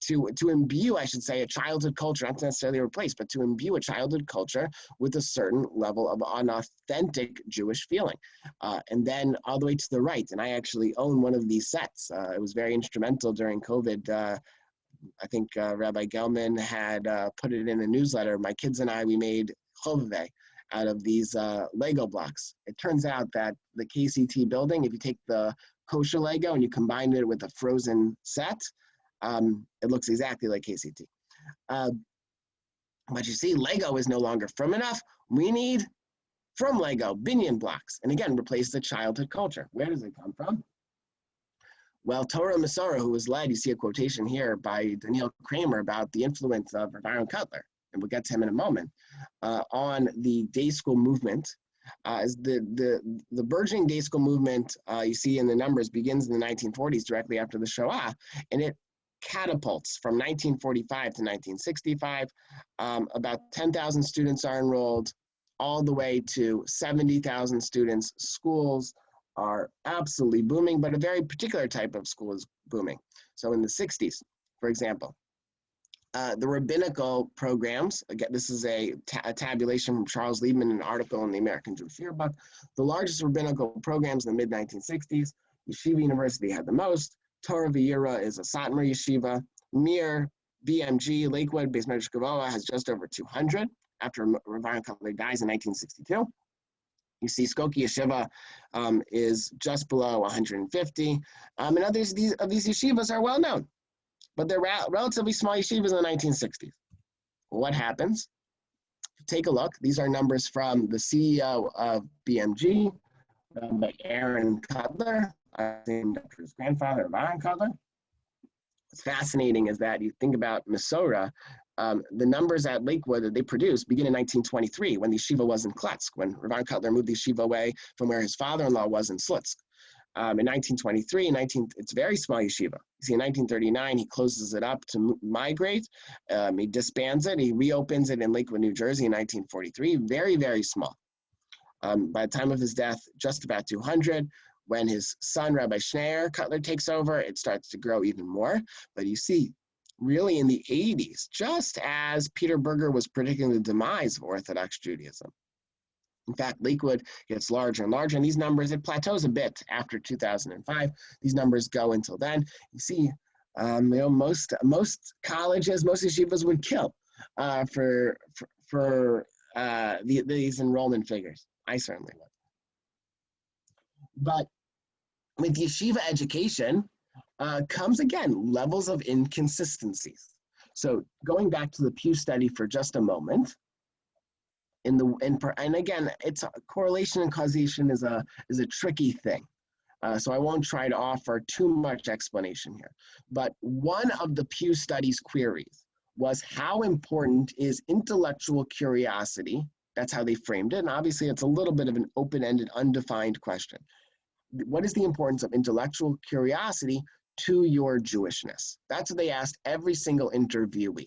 to imbue, I should say, a childhood culture, not necessarily replace, but to imbue a childhood culture with a certain level of an authentic Jewish feeling. And then all the way to the right, and I actually own one of these sets. It was very instrumental during COVID. I think Rabbi Gelman had put it in a newsletter. My kids and I, we made chovevei out of these Lego blocks. It turns out that the KCT building, if you take the kosher Lego and you combine it with a frozen set, it looks exactly like KCT. But you see, Lego is no longer from enough. We need from Lego binyan blocks. And again, replace the childhood culture. Where does it come from? Well, Torah Masorah, who was led, you see a quotation here by Daniel Kramer about the influence of Rav Aaron Kotler, and we'll get to him in a moment, on the day school movement. The burgeoning day school movement, you see in the numbers, begins in the 1940s, directly after the Shoah, and it catapults from 1945 to 1965. About 10,000 students are enrolled, all the way to 70,000 students. Schools are absolutely booming, but a very particular type of school is booming. So in the 60s, for example, the rabbinical programs, again, this is a tabulation from Charles Liebman, an article in the American Jewish Yearbook. The largest rabbinical programs in the mid-1960s, Yeshiva University had the most. Torah V'Yira is a Satmar Yeshiva. Mir, BMG, Lakewood, Beis Medrash Gavoa has just over 200 after Rav Aaron Kotler dies in 1962. You see Skokie Yeshiva is just below 150. And others of these yeshivas are well known, but they're relatively small yeshivas in the 1960s. What happens? Take a look. These are numbers from the CEO of BMG, Rabbi Aaron Cutler, named after his grandfather, Aaron Cutler. What's fascinating is that you think about Mesorah, the numbers at Lakewood that they produced begin in 1923 when the yeshiva was in Kletsk, when Rabbi Cutler moved the yeshiva away from where his father-in-law was in Slutsk. In 1923, it's a very small yeshiva. You see, in 1939, he closes it up to migrate. He disbands it. He reopens it in Lakewood, New Jersey in 1943. Very, very small. By the time of his death, just about 200. When his son, Rabbi Schneier Cutler, takes over, it starts to grow even more. But you see, really in the 80s, just as Peter Berger was predicting the demise of Orthodox Judaism. In fact, Lakewood gets larger and larger, and these numbers, it plateaus a bit after 2005. These numbers go until then. You see, most colleges, most yeshivas would kill for these enrollment figures. I certainly would. But with yeshiva education comes, again, levels of inconsistencies. So going back to the Pew study for just a moment, and again, it's correlation and causation is a tricky thing. So I won't try to offer too much explanation here. But one of the Pew study's queries was how important is intellectual curiosity? That's how they framed it. And obviously, it's a little bit of an open-ended, undefined question. What is the importance of intellectual curiosity to your Jewishness? That's what they asked every single interviewee.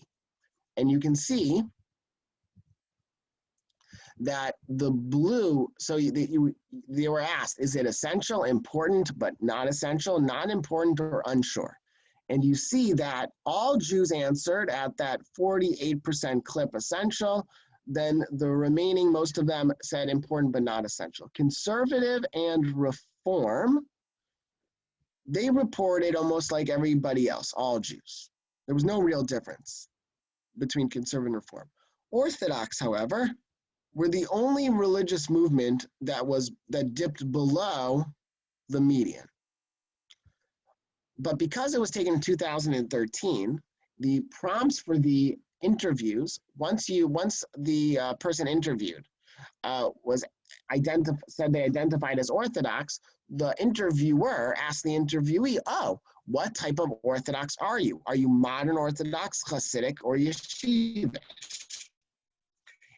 And you can see that the blue, so they were asked, is it essential, important, but not essential, non-important, or unsure? And you see that all Jews answered at that 48% clip essential. Then the remaining, most of them said important but not essential. Conservative and Reform, they reported almost like everybody else, all Jews. There was no real difference between conservative and Reform. Orthodox, however, were the only religious movement that dipped below the median. But because it was taken in 2013, the prompts for the interviews, once the person interviewed said they identified as Orthodox, the interviewer asked the interviewee, oh, what type of Orthodox are you? Are you modern Orthodox, Hasidic, or Yeshivish?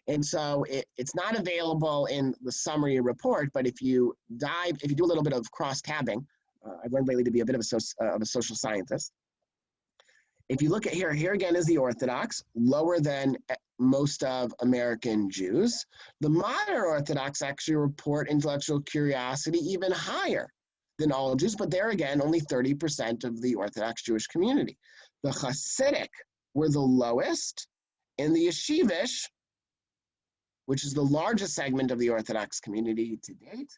And so it's not available in the summary report, but if you do a little bit of cross-tabbing, I've learned lately to be a bit of a social scientist. If you look at here again is the Orthodox, lower than most of American Jews. The modern Orthodox actually report intellectual curiosity even higher than all Jews, but there again, only 30% of the Orthodox Jewish community. The Hasidic were the lowest, and the Yeshivish, which is the largest segment of the Orthodox community to date,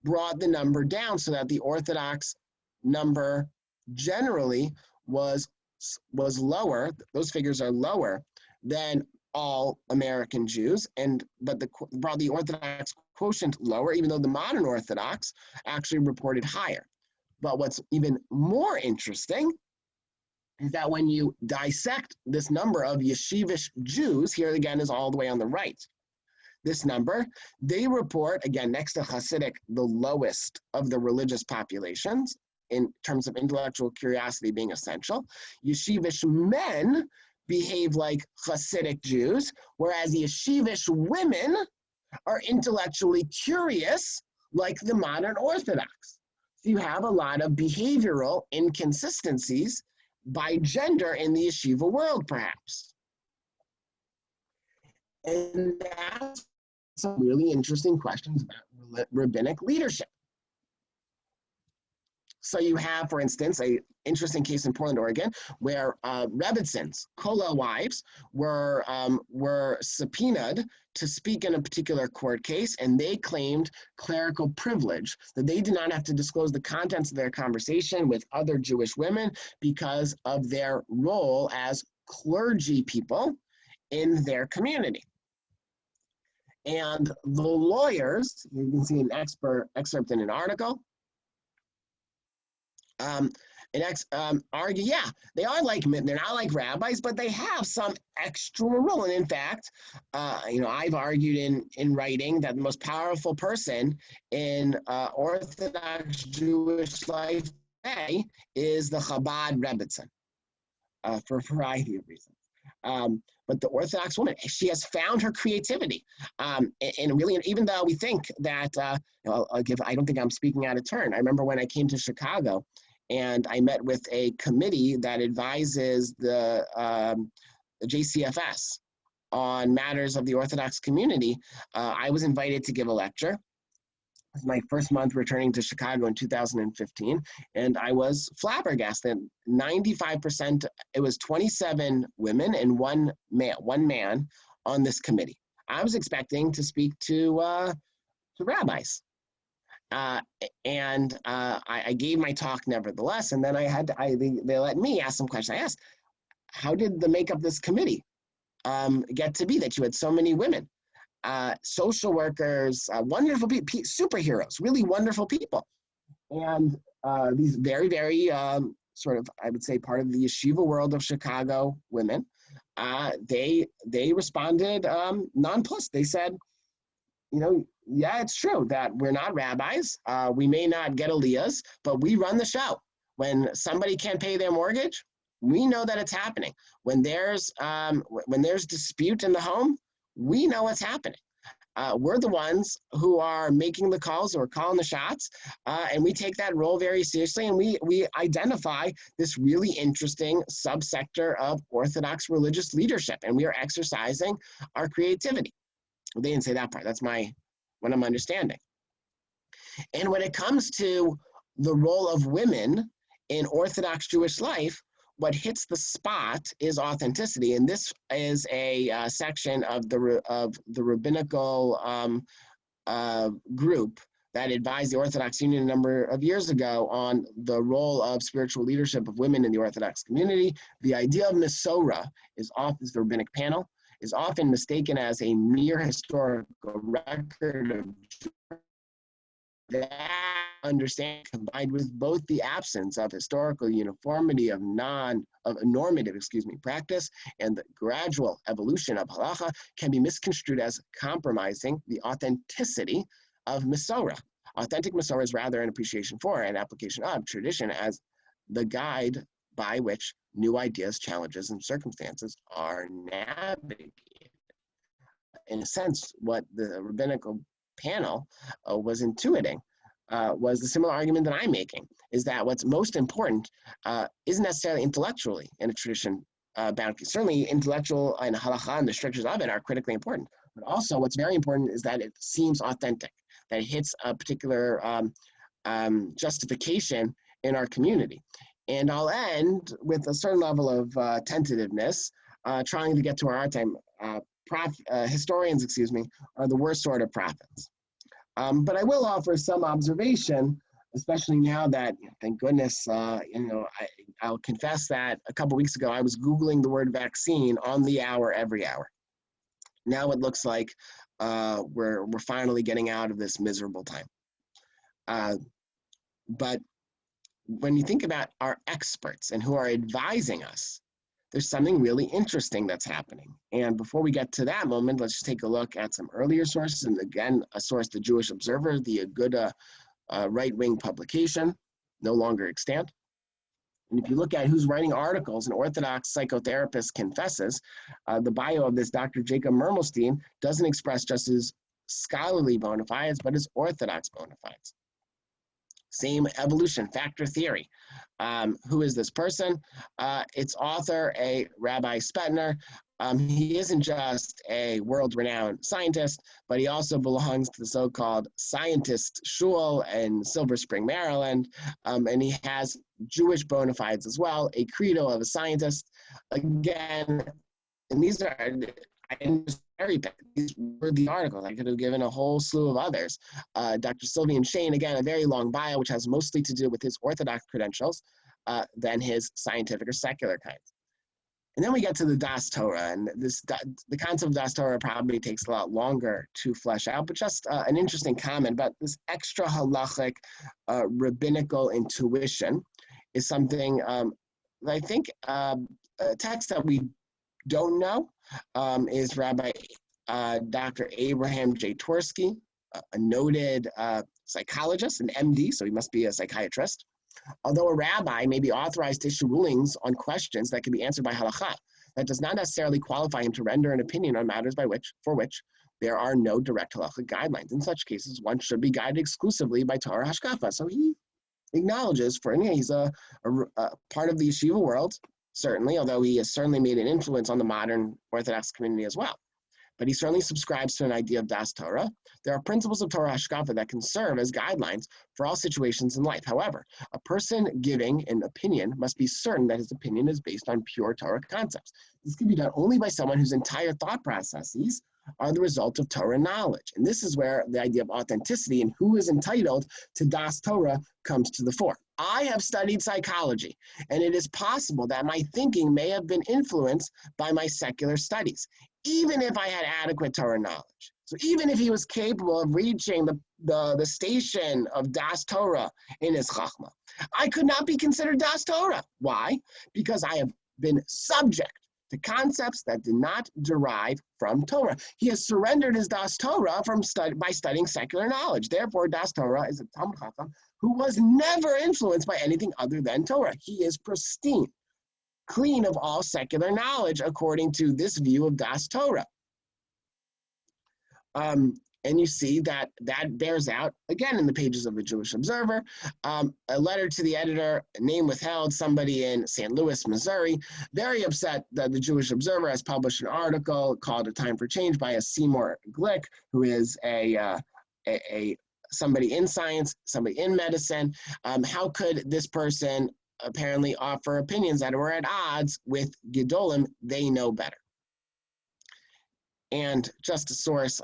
brought the number down so that the Orthodox number generally was lower. Those figures are lower than all American Jews, but brought the Orthodox quotient lower, even though the modern Orthodox actually reported higher. But what's even more interesting is that when you dissect this number of Yeshivish Jews, here again is all the way on the right, this number, they report, again, next to Hasidic, the lowest of the religious populations in terms of intellectual curiosity being essential. Yeshivish men behave like Hasidic Jews, whereas Yeshivish women are intellectually curious like the modern Orthodox. So you have a lot of behavioral inconsistencies by gender in the yeshiva world, perhaps. And that's some really interesting questions about rabbinic leadership. So you have, for instance, an interesting case in Portland, Oregon, where Rebbitzins, Kollel wives, were subpoenaed to speak in a particular court case, and they claimed clerical privilege, that they did not have to disclose the contents of their conversation with other Jewish women because of their role as clergy people in their community. And the lawyers, you can see an excerpt in an article, and argue, yeah, they are like, they're not like rabbis, but they have some extra role. And in fact, I've argued in writing that the most powerful person in Orthodox Jewish life today is the Chabad Rebbitzin, for a variety of reasons. But the Orthodox woman, she has found her creativity. And really, even though we think that, I don't think I'm speaking out of turn. I remember when I came to Chicago and I met with a committee that advises the JCFS on matters of the Orthodox community. I was invited to give a lecture. It was my first month returning to Chicago in 2015, and I was flabbergasted. 95%, it was 27 women and one man on this committee. I was expecting to speak to rabbis. I gave my talk nevertheless, and then they let me ask some questions. I asked, how did the make up this committee get to be that you had so many women? Social workers, wonderful people, superheroes, really wonderful people. And these very, very sort of, I would say, part of the yeshiva world of Chicago women, they responded nonplussed. They said, yeah, it's true that we're not rabbis. We may not get aliyahs, but we run the show. When somebody can't pay their mortgage, we know that it's happening. When there's dispute in the home, we know what's happening. We're the ones who are making the calls or calling the shots, and we take that role very seriously, and we identify this really interesting subsector of Orthodox religious leadership, and we are exercising our creativity. Well, they didn't say that part. That's what I'm understanding. And when it comes to the role of women in Orthodox Jewish life, what hits the spot is authenticity, and this is a section of the rabbinical group that advised the Orthodox Union a number of years ago on the role of spiritual leadership of women in the Orthodox community. The idea of Mesorah is often, the rabbinic panel, is often mistaken as a mere historical record of that understanding, combined with both the absence of historical uniformity of normative practice and the gradual evolution of halacha, can be misconstrued as compromising the authenticity of Mesorah. Authentic Mesorah is rather an appreciation for and application of tradition as the guide by which new ideas, challenges, and circumstances are navigated. In a sense, what the rabbinical panel was intuiting was the similar argument that I'm making, is that what's most important isn't necessarily intellectually in a tradition bound. Certainly intellectual and halakha and the strictures of it are critically important, but also what's very important is that it seems authentic, that it hits a particular justification in our community. And I'll end with a certain level of tentativeness, trying to get to our time. Historians, are the worst sort of prophets. But I will offer some observation, especially now that, thank goodness, I'll confess that a couple weeks ago I was Googling the word vaccine on the hour, every hour. Now it looks like we're finally getting out of this miserable time. But when you think about our experts and who are advising us, there's something really interesting that's happening. And before we get to that moment, let's just take a look at some earlier sources. And again, a source, the Jewish Observer, the Aguda right-wing publication, no longer extant. And if you look at who's writing articles, an Orthodox psychotherapist confesses, the bio of this Dr. Jacob Mermelstein doesn't express just his scholarly bona fides, but his Orthodox bona fides. Same evolution, factor theory. Who is this person? Its author, a Rabbi Spetner. He isn't just a world-renowned scientist, but he also belongs to the so-called scientist shul in Silver Spring, Maryland, and he has Jewish bona fides as well, a credo of a scientist. Again, and these were the articles. I could have given a whole slew of others. Dr. Sylvian Shane, again, a very long bio, which has mostly to do with his Orthodox credentials than his scientific or secular kinds. And then we get to the Das Torah, and the concept of Das Torah probably takes a lot longer to flesh out, but just an interesting comment about this extra halachic rabbinical intuition is something that I think a text that we don't know is Rabbi Dr. Abraham J. Twersky, a noted psychologist, an MD, so he must be a psychiatrist. Although a rabbi may be authorized to issue rulings on questions that can be answered by halakha, that does not necessarily qualify him to render an opinion on matters for which there are no direct halakha guidelines. In such cases, one should be guided exclusively by Torah Hashkafa. So he acknowledges, he's a part of the yeshiva world, certainly, although he has certainly made an influence on the modern Orthodox community as well. But he certainly subscribes to an idea of Das Torah. There are principles of Torah Hashkafa that can serve as guidelines for all situations in life. However, a person giving an opinion must be certain that his opinion is based on pure Torah concepts. This can be done only by someone whose entire thought processes are the result of Torah knowledge. And this is where the idea of authenticity and who is entitled to Das Torah comes to the fore. I have studied psychology, and it is possible that my thinking may have been influenced by my secular studies, even if I had adequate Torah knowledge. So even if he was capable of reaching the station of Das Torah in his Chachma, I could not be considered Das Torah. Why? Because I have been subject to concepts that did not derive from Torah. He has surrendered his Das Torah by studying secular knowledge. Therefore, Das Torah is a Talmid Chacham who was never influenced by anything other than Torah. He is pristine, clean of all secular knowledge, according to this view of Das Torah. And you see that bears out, again, in the pages of the Jewish Observer. A letter to the editor, name withheld, somebody in St. Louis, Missouri, very upset that the Jewish Observer has published an article called A Time for Change by a Seymour Glick, who is somebody in science, somebody in medicine. How could this person apparently offer opinions that were at odds with Gedolim? They know better. And just to source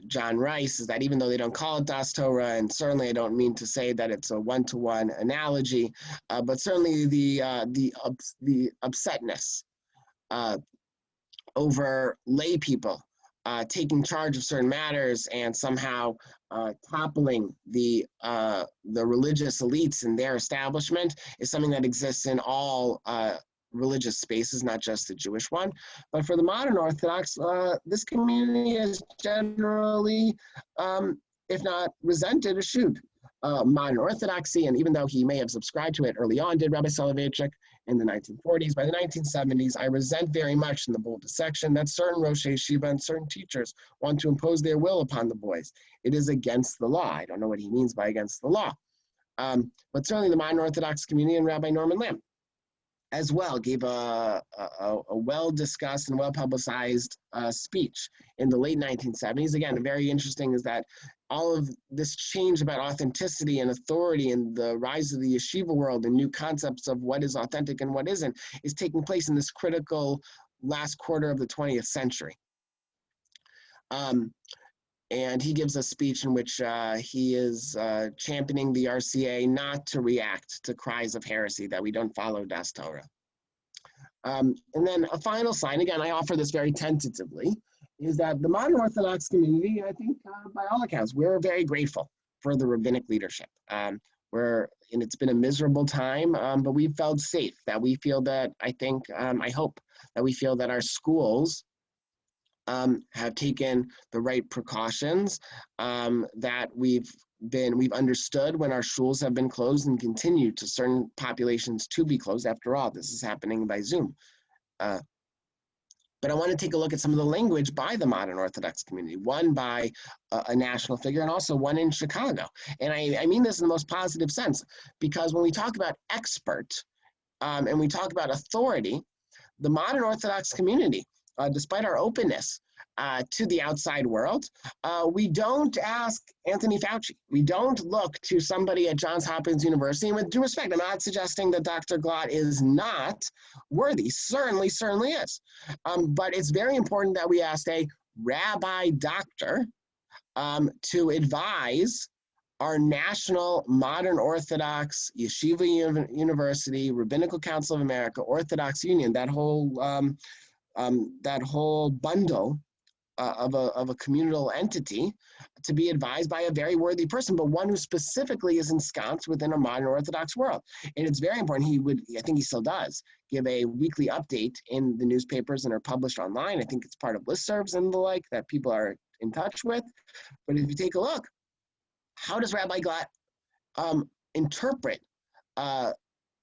John Rice is that even though they don't call it Das Torah, and certainly I don't mean to say that it's a one-to-one analogy, but certainly the upsetness over lay people taking charge of certain matters and somehow toppling the religious elites in their establishment is something that exists in all religious spaces, not just the Jewish one. But for the modern Orthodox, this community is generally, if not resented, eschewed. Modern Orthodoxy, and even though he may have subscribed to it early on, did Rabbi Soloveitchik in the 1940s. By the 1970s, I resent very much in the bold section that certain Rosh Yeshiva and certain teachers want to impose their will upon the boys. It is against the law. I don't know what he means by against the law. But certainly the modern Orthodox community and Rabbi Norman Lamb as well gave a well-discussed and well-publicized speech in the late 1970s. Again, very interesting is that all of this change about authenticity and authority and the rise of the yeshiva world and new concepts of what is authentic and what isn't is taking place in this critical last quarter of the 20th century. And he gives a speech in which he is championing the RCA not to react to cries of heresy, that we don't follow Das Torah. And then a final sign, again, I offer this very tentatively, is that the modern Orthodox community, I think, by all accounts, we're very grateful for the rabbinic leadership. And it's been a miserable time, but we've felt safe, that we feel that, I think, I hope, that we feel that our schools have taken the right precautions, that we've understood when our schools have been closed and continue to certain populations to be closed. After all, this is happening by Zoom. But I want to take a look at some of the language by the modern Orthodox community, one by a national figure and also one in Chicago. And I mean this in the most positive sense, because when we talk about expert and we talk about authority, the modern Orthodox community, despite our openness to the outside world, we don't ask Anthony Fauci. We don't look to somebody at Johns Hopkins University. And with due respect, I'm not suggesting that Dr. Glott is not worthy. Certainly is. But it's very important that we ask a rabbi doctor to advise our national modern Orthodox Yeshiva University, Rabbinical Council of America, Orthodox Union, that whole bundle of a communal entity to be advised by a very worthy person, but one who specifically is ensconced within a modern Orthodox world. And it's very important. He would, I think he still does, give a weekly update in the newspapers and are published online. I think it's part of listservs and the like that people are in touch with. But if you take a look, how does Rabbi Glatt interpret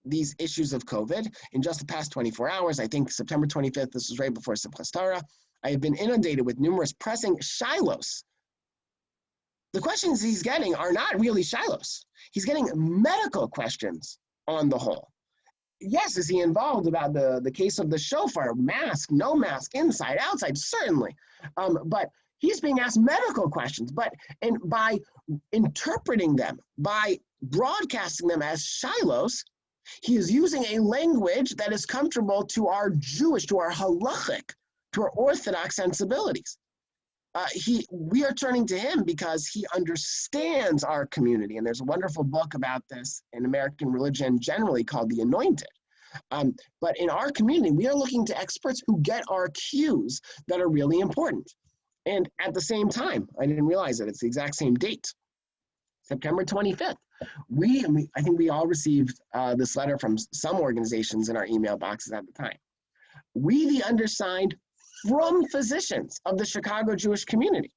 these issues of COVID? In just the past 24 hours, I think September 25th, this was right before Simchas Torah, I have been inundated with numerous pressing shilos. The questions he's getting are not really shilos. He's getting medical questions on the whole. Yes, is he involved about the case of the shofar, mask, no mask, inside, outside, certainly. But he's being asked medical questions, and by interpreting them, by broadcasting them as shilos, he is using a language that is comfortable to our Jewish, to our halachic, to our Orthodox sensibilities. We are turning to him because he understands our community. And there's a wonderful book about this in American religion generally called The Anointed. But in our community, we are looking to experts who get our cues that are really important. And at the same time, I didn't realize it, it's the exact same date, September 25th. I think we all received this letter from some organizations in our email boxes at the time. We, the undersigned, from physicians of the Chicago Jewish community.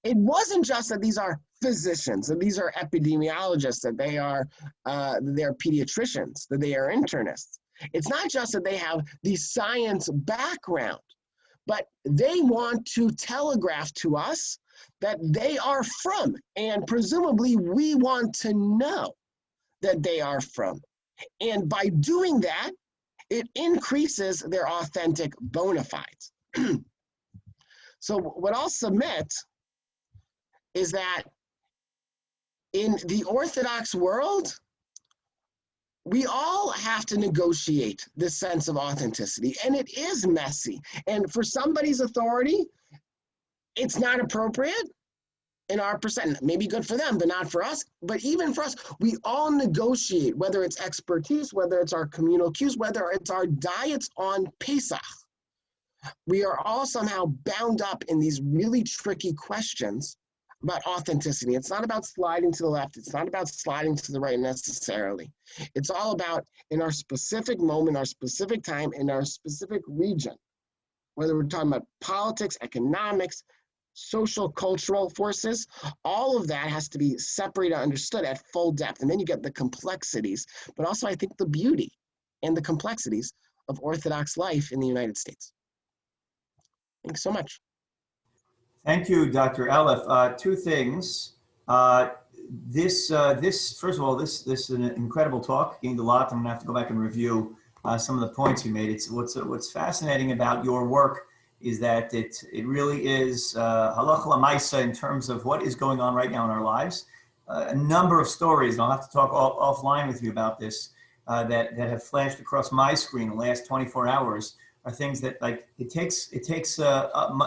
It wasn't just that these are physicians, that these are epidemiologists, that they're pediatricians, that they are internists. It's not just that they have the science background, but they want to telegraph to us that they are from, and presumably we want to know that they are from. And by doing that, it increases their authentic bona fides. So what I'll submit is that in the Orthodox world, we all have to negotiate this sense of authenticity, and it is messy. And for somebody's authority, it's not appropriate in our percent. Maybe good for them, but not for us. But even for us, we all negotiate, whether it's expertise, whether it's our communal cues, whether it's our diets on Pesach. We are all somehow bound up in these really tricky questions about authenticity. It's not about sliding to the left. It's not about sliding to the right necessarily. It's all about, in our specific moment, our specific time, in our specific region, whether we're talking about politics, economics, social, cultural forces, all of that has to be separated and understood at full depth. And then you get the complexities, but also I think the beauty and the complexities of Orthodox life in the United States. Thanks so much. Thank you, Dr. Eleff. Two things. This first of all, this is an incredible talk. Gained a lot. I'm gonna have to go back and review some of the points you made. It's what's fascinating about your work is that it really is halacha l'maisa in terms of what is going on right now in our lives. A number of stories, and I'll have to talk offline with you about this, that have flashed across my screen in the last 24 hours. Are things that, like, it takes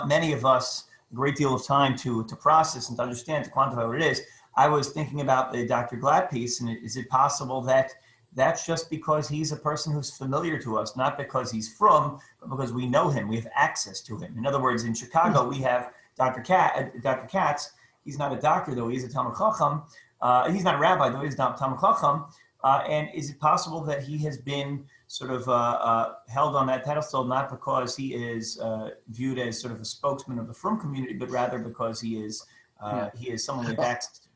many of us a great deal of time to process and to understand, to quantify what it is. I was thinking about the Dr. Glatt piece, and is it possible that that's just because he's a person who's familiar to us, not because he's from, but because we know him, we have access to him. In other words, in Chicago, we have Dr. Katz. He's not a doctor, though. He's a Talmid Chacham. He's not a rabbi, though. He's not a Talmid Chacham. And is it possible that he has been sort of held on that pedestal, not because he is viewed as sort of a spokesman of the frum community, but rather because he is someone with access to?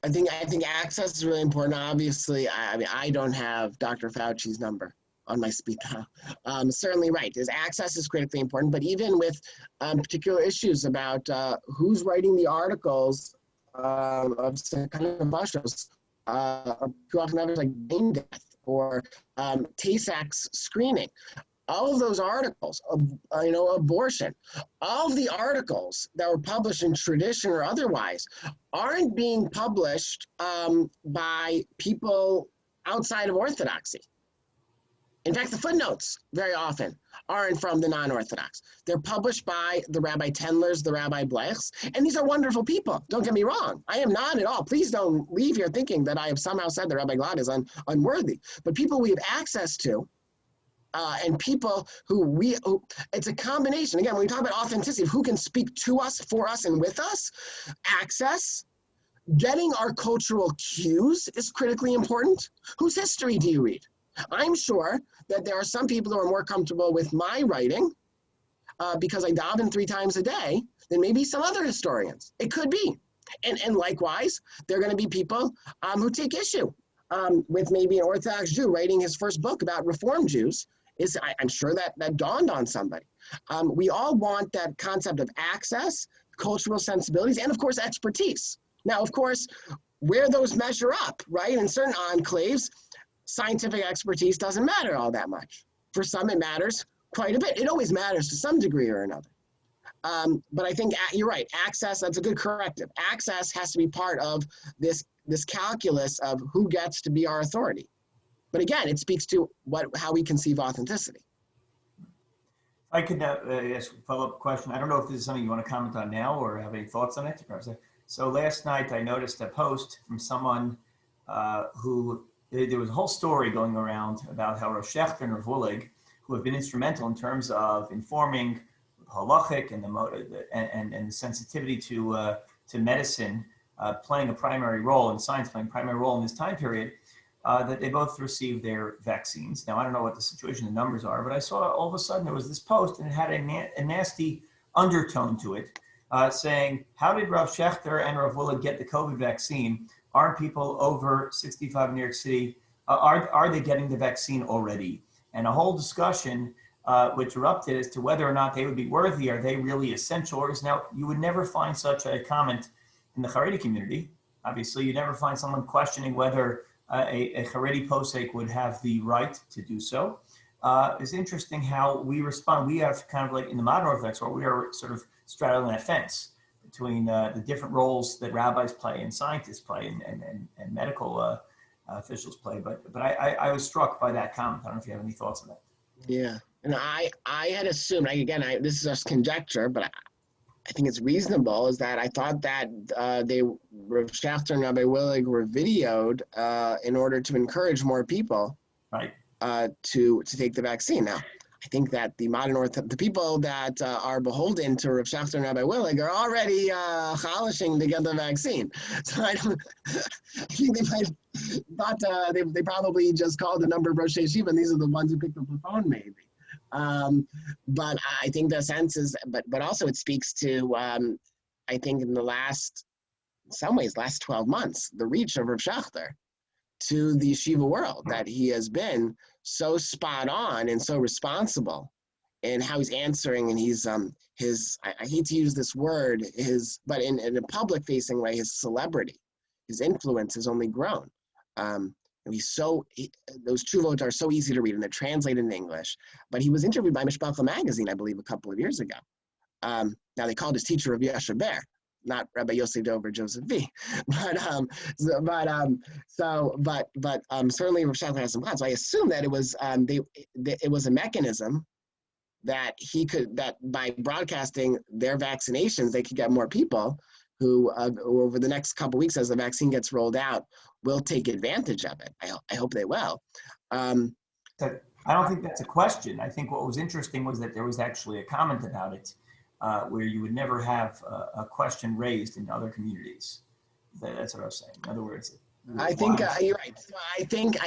I think access is really important. Obviously, I don't have Dr. Fauci's number on my speed dial. Certainly right. Access is critically important, but even with particular issues about who's writing the articles of kind of bashos, too often others like brain death or Tay-Sachs screening. All of those articles, abortion, all of the articles that were published in tradition or otherwise aren't being published by people outside of Orthodoxy. In fact, the footnotes very often aren't from the non-Orthodox. They're published by the Rabbi Tendlers, the Rabbi Blechs, and these are wonderful people. Don't get me wrong. I am not at all. Please don't leave here thinking that I have somehow said that Rabbi Glatt is unworthy. But people we have access to and people it's a combination. Again, when we talk about authenticity, who can speak to us, for us, and with us, access, getting our cultural cues is critically important. Whose history do you read? I'm sure that there are some people who are more comfortable with my writing because I daven 3 times a day than maybe some other historians. It could be. And likewise, there are going to be people who take issue with maybe an Orthodox Jew writing his first book about Reform Jews. I'm sure that dawned on somebody. We all want that concept of access, cultural sensibilities, and of course, expertise. Now, of course, where those measure up, right? In certain enclaves, scientific expertise doesn't matter all that much. For some, it matters quite a bit. It always matters to some degree or another. But I think you're right. Access, that's a good corrective. Access has to be part of this calculus of who gets to be our authority. But again, it speaks to how we conceive authenticity. I could ask a follow-up question. I don't know if this is something you want to comment on now or have any thoughts on it. So last night I noticed a post from someone who, there was a whole story going around about how Rav Shechter and Rav Willig, who have been instrumental in terms of informing halachic and the sensitivity to medicine, playing a primary role, and science playing a primary role in this time period, that they both received their vaccines. Now, I don't know what the situation, the numbers are, but I saw all of a sudden there was this post and it had a nasty undertone to it, saying, how did Rav Shechter and Rav Willig get the COVID vaccine? Aren't people over 65 in New York City, are they getting the vaccine already? And a whole discussion which erupted as to whether or not they would be worthy. Are they really essential? Now, you would never find such a comment in the Haredi community. Obviously, you never find someone questioning whether a Haredi posek would have the right to do so. It's interesting how we respond. We have kind of like in the modern Orthodox world, we are sort of straddling that fence between the different roles that rabbis play and scientists play and medical officials play. But I was struck by that comment. I don't know if you have any thoughts on that. Yeah, and I had assumed, this is just conjecture, but I think it's reasonable, is that I thought that Rav Shechter and Rabbi Willig were videoed in order to encourage more people, right, to take the vaccine. Now, I think that the people that are beholden to Rav Shechter and Rabbi Willig are already chalishing to get the vaccine. So I think they might thought they probably just called a number of Rosh Yeshiva, and these are the ones who picked up the phone, maybe. But I think the sense is, but also it speaks to, I think in some ways, last 12 months, the reach of Rav Shechter to the yeshiva world, that he has been so spot on and so responsible in how he's answering, and he's I hate to use this word, but in a public facing way, his celebrity, his influence has only grown. Those tshuvot are so easy to read, and they're translated in English. But he was interviewed by Mishpacha magazine, I believe, a couple of years ago. Now they called his teacher Rabbi Yasher Ber, not Rabbi Yosef Dover Joseph V. But certainly Rav Shechter has some plans. So I assume that it was a mechanism that by broadcasting their vaccinations, they could get more people who over the next couple of weeks, as the vaccine gets rolled out, will take advantage of it. I hope they will. I don't think that's a question. I think what was interesting was that there was actually a comment about it where you would never have a question raised in other communities. That's what I was saying. In other words, I think you're right. So I think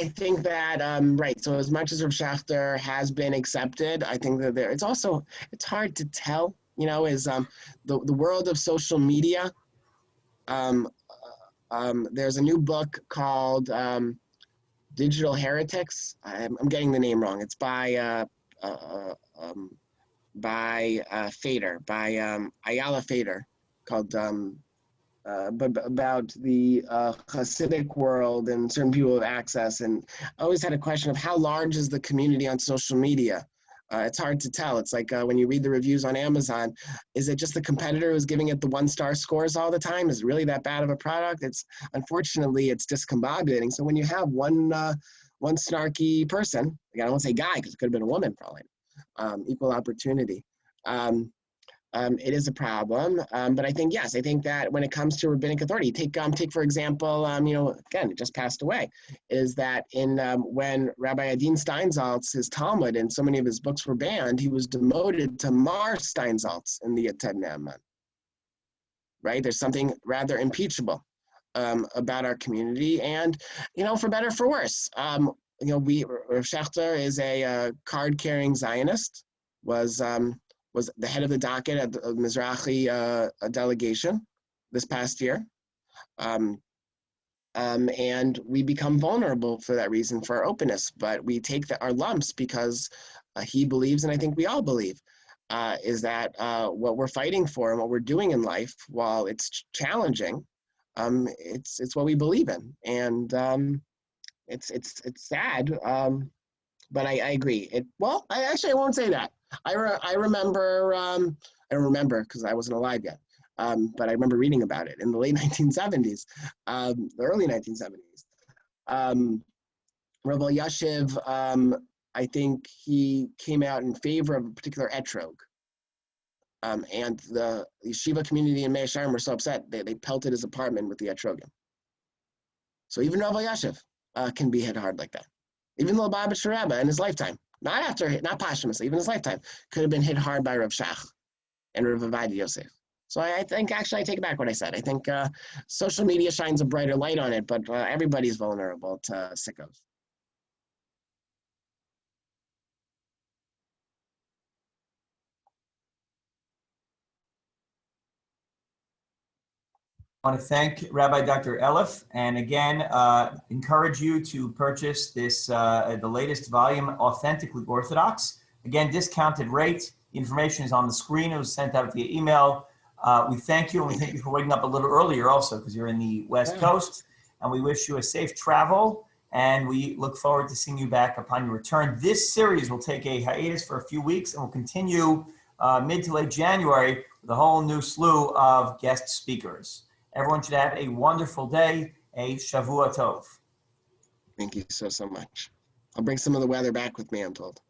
that right. So as much as Rav Shechter has been accepted, I think that it's hard to tell. Is the world of social media. There's a new book called Digital Heretics. I'm getting the name wrong. It's by Fader, by Ayala Fader, called about the Hasidic world and certain people with access. And I always had a question of how large is the community on social media? It's hard to tell. It's like when you read the reviews on Amazon, is it just the competitor who's giving it the 1-star scores all the time? Is it really that bad of a product? Unfortunately, it's discombobulating. So when you have one snarky person, again, I won't say guy because it could have been a woman probably, equal opportunity. It is a problem, but I think, yes, I think that when it comes to rabbinic authority, take for example, again, it just passed away, is that when Rabbi Adin Steinsaltz, his Talmud and so many of his books were banned, he was demoted to Mar Steinsaltz in the Yeted Ne'eman. Right? There's something rather impeachable about our community, and for better or for worse. Rav Schechter is a card-carrying Zionist, was the head of the docket at the Mizrahi delegation this past year. And we become vulnerable for that reason, for our openness, but we take our lumps because he believes, and I think we all believe, is that what we're fighting for and what we're doing in life, while it's challenging, it's what we believe in. And it's sad, but I agree. I won't say that. I remember, I don't remember because I wasn't alive yet, but I remember reading about it in the late 1970s, the early 1970s. Rabbi Yashiv, I think he came out in favor of a particular etrog. And the yeshiva community in Mea Shearim were so upset, they pelted his apartment with the etrogim. So even Rabbi Yashiv can be hit hard like that. Even the Lubavitcher Rebbe in his lifetime, not posthumously, even his lifetime, could have been hit hard by Rav Shach and Rav Avad Yosef. So I think, actually, I take back what I said. I think social media shines a brighter light on it, but everybody's vulnerable to sickos. I want to thank Rabbi Dr. Eleff, and again, encourage you to purchase this, the latest volume, Authentically Orthodox. Again, discounted rate. The information is on the screen. It was sent out via email. We thank you, and we thank you for waking up a little earlier also, because you're in the West Coast. And we wish you a safe travel, and we look forward to seeing you back upon your return. This series will take a hiatus for a few weeks, and will continue mid to late January with a whole new slew of guest speakers. Everyone should have a wonderful day, a Shavua Tov. Thank you so much. I'll bring some of the weather back with me, I'm told.